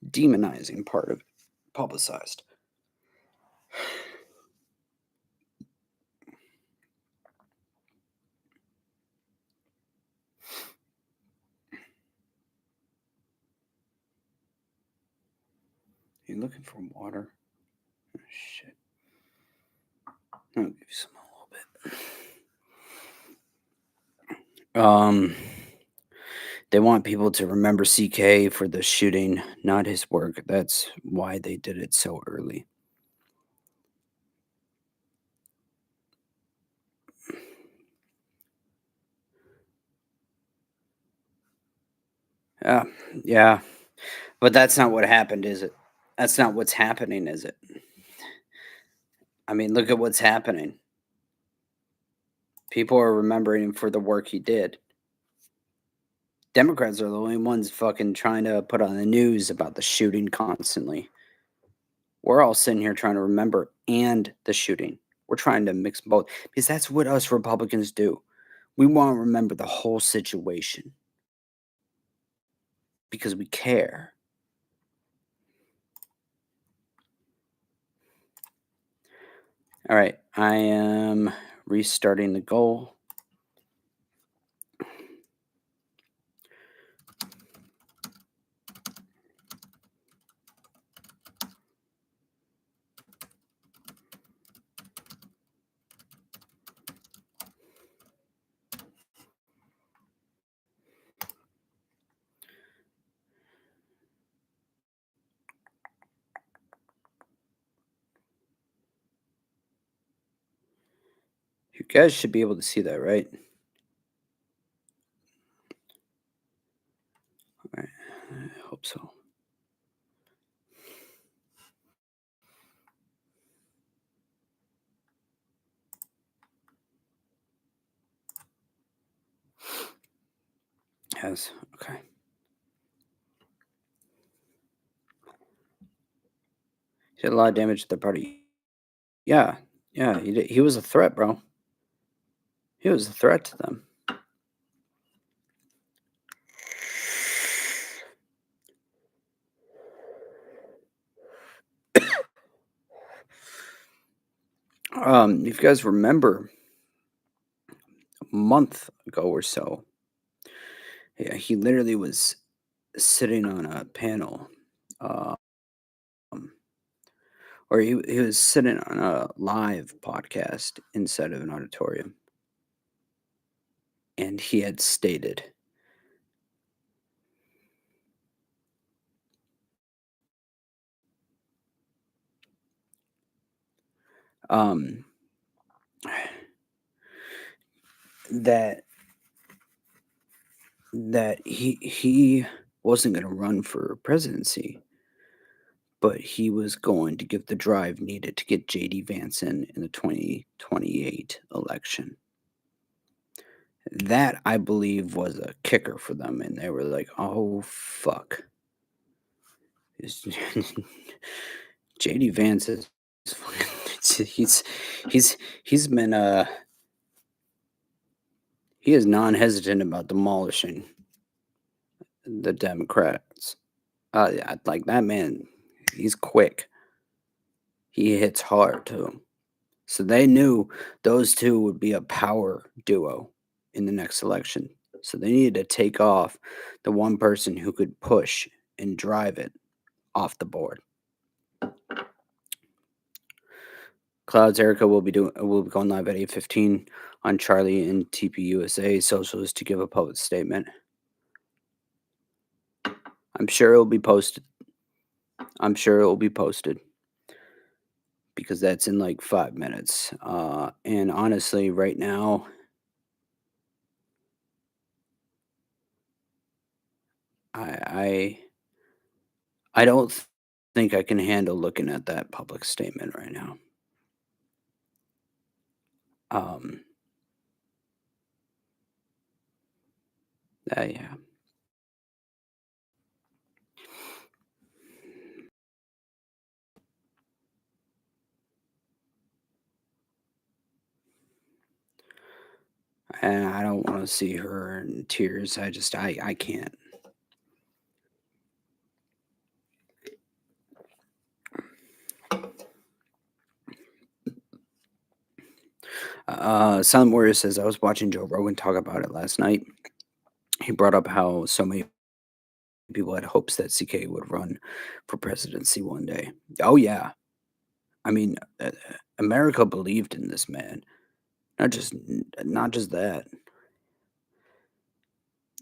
demonizing part of it publicized. You looking for water? Oh, shit. I'll give you some a little bit. They want people to remember CK for the shooting, not his work. That's why they did it so early. Yeah, but that's not what happened, is it? That's not what's happening, is it? I mean, look at what's happening. People are remembering him for the work he did. Democrats are the only ones fucking trying to put on the news about the shooting constantly. We're all sitting here trying to remember and the shooting. We're trying to mix both because that's what us Republicans do. We want to remember the whole situation because we care. All right, I am restarting the goal. You guys should be able to see that, right? All right, I hope so. Yes, okay. He did a lot of damage to the party. Yeah, yeah, he was a threat, bro. He was a threat to them. If you guys remember a month ago or so, yeah, he literally was sitting on a panel, um, or he was sitting on a live podcast inside of an auditorium, and he had stated, um, that he wasn't going to run for presidency. but he was going to give the drive needed to get JD Vance in the 2028 election. That, I believe, was a kicker for them, and they were like, "Oh, fuck. Is JD Vance is fucking he's he's been, he is non-hesitant about demolishing the Democrats." Yeah, like, that man, he's quick. He hits hard too. So they knew those 2 would be a power duo in the next election. So they needed to take off the one person who could push and drive it off the board. Clouds Erica will be going live at 8:15 on Charlie and TPUSA socials to give a public statement. I'm sure it'll be posted. I'm sure it will be posted because that's in like 5 minutes. And honestly, right now, I I don't think I can handle looking at that public statement right now. Um, yeah. And I don't want to see her in tears. I can't. Silent Warrior says I was watching Joe Rogan talk about it last night. He brought up how so many people had hopes that CK would run for presidency one day. Oh yeah, I mean, America believed in this man. Not just that.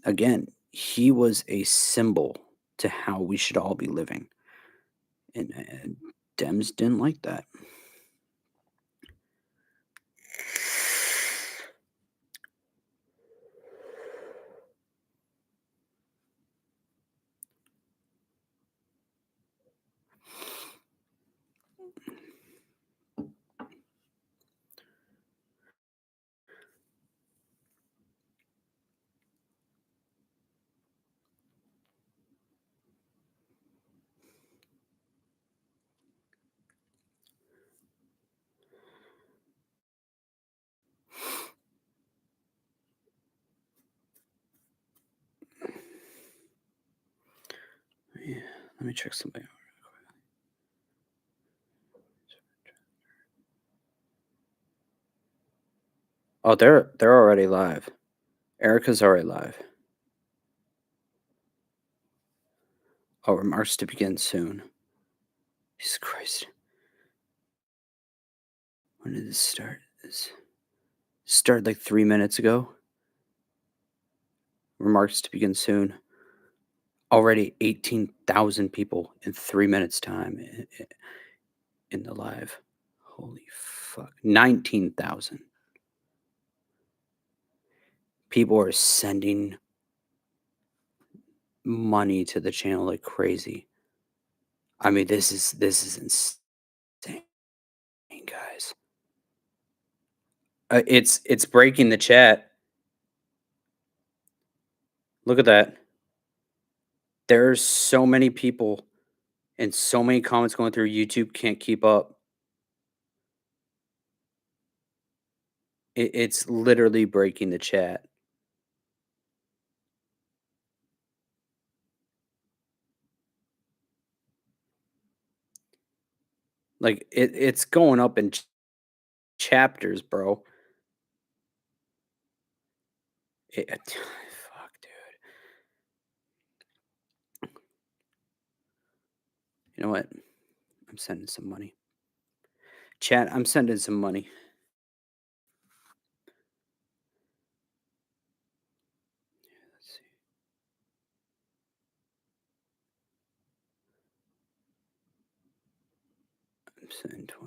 Again, he was a symbol to how we should all be living, and Dems didn't like that. Yeah, let me check something. Oh, they're already live. Erica's already live. Oh, remarks to begin soon. Jesus Christ. When did this start? This started like 3 minutes ago. Remarks to begin soon. Already 18,000 people in 3 minutes time in the live. Holy fuck. 19,000. People are sending money to the channel like crazy. I mean, this is insane, guys. It's breaking the chat. Look at that. There's so many people and so many comments going through. YouTube can't keep up. It's literally breaking the chat. Like it's going up in chapters, bro. Fuck, dude. You know what? I'm sending some money. Chat, I'm sending some money. Let's see. I'm sending $20.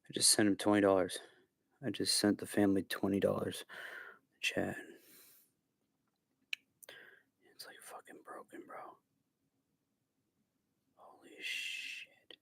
I just sent him $20. I just sent the family $20. Chat. It's like fucking broken, bro. Holy shit.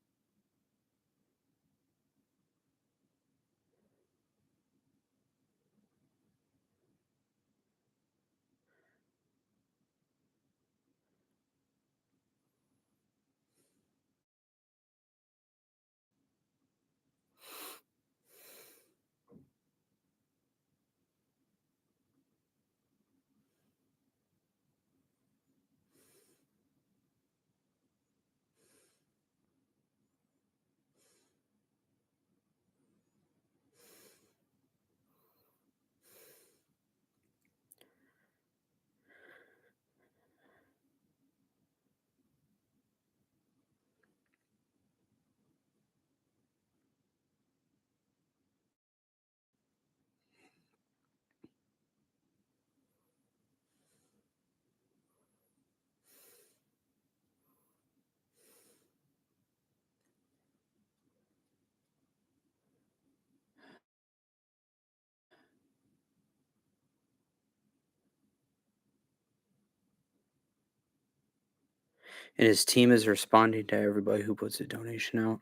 And his team is responding to everybody who puts a donation out.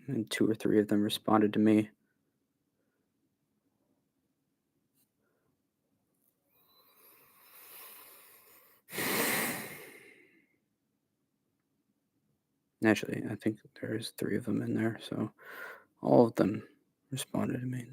And two or three of them responded to me. Actually, I think there's three of them in there. So all of them responded to me.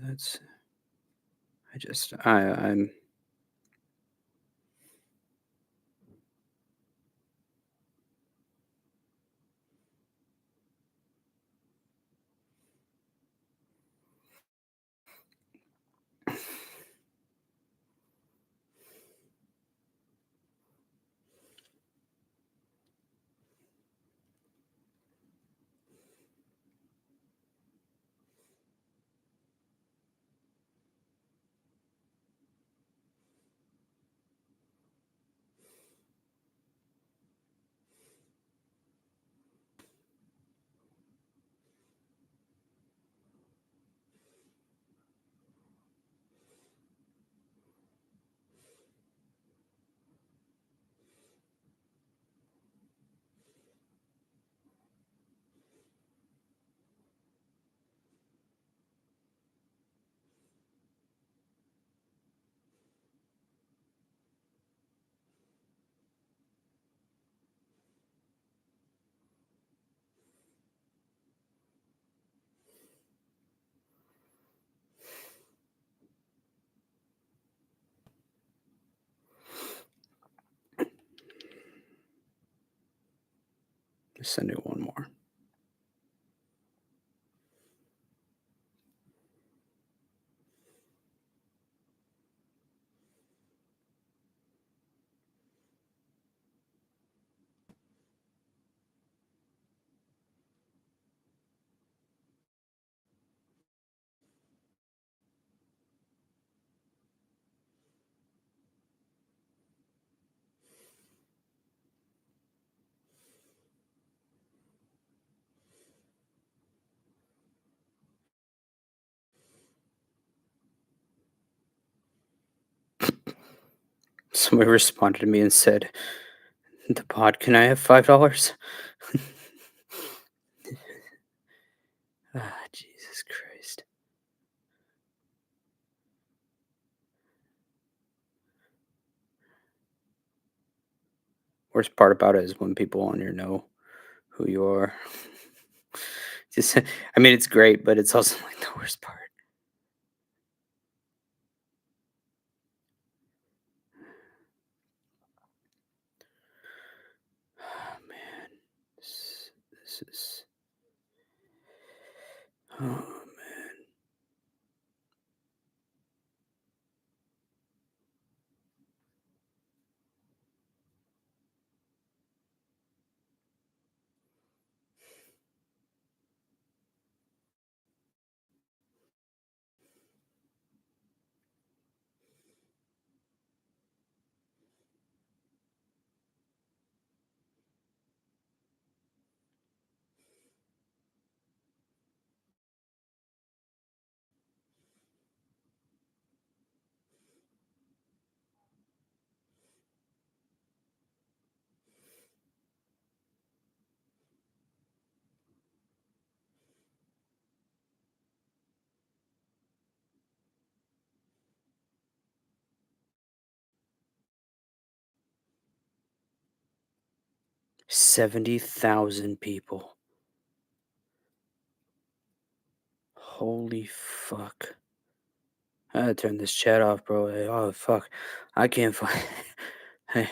I'm sending one more. Somebody responded to me and said, "The pod, can I have $5?" Ah, Jesus Christ. Worst part about it is when people on here know who you are. Just, I mean, it's great, but it's also like the worst part. Oh, man. This is. Oh, man. 70,000 people. Holy fuck. I gotta turn this chat off, bro. Hey, oh, fuck. I can't find. Hey.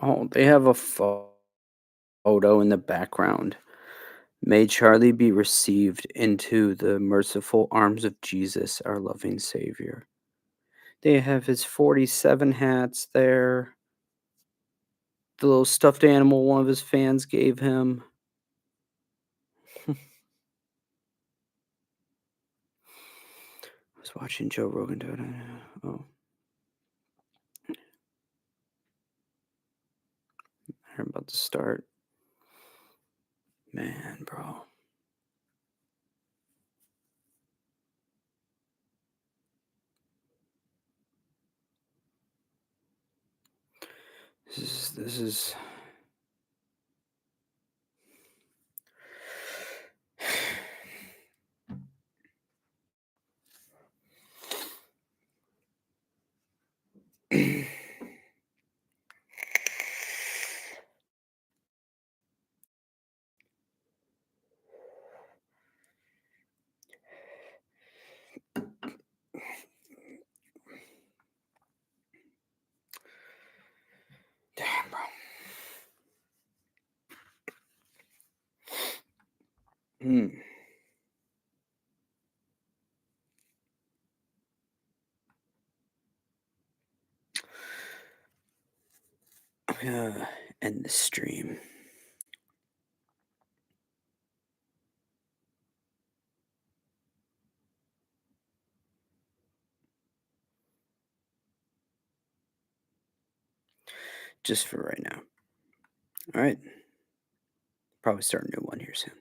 Oh, they have a photo in the background. May Charlie be received into the merciful arms of Jesus, our loving Savior. They have his 47 hats there. The little stuffed animal one of his fans gave him. I was watching Joe Rogan do it. Oh, they're about to start. Man, bro. This is damn, bro. Hmm. I'm gonna end the stream. Just for right now. All right. Probably start a new one here soon.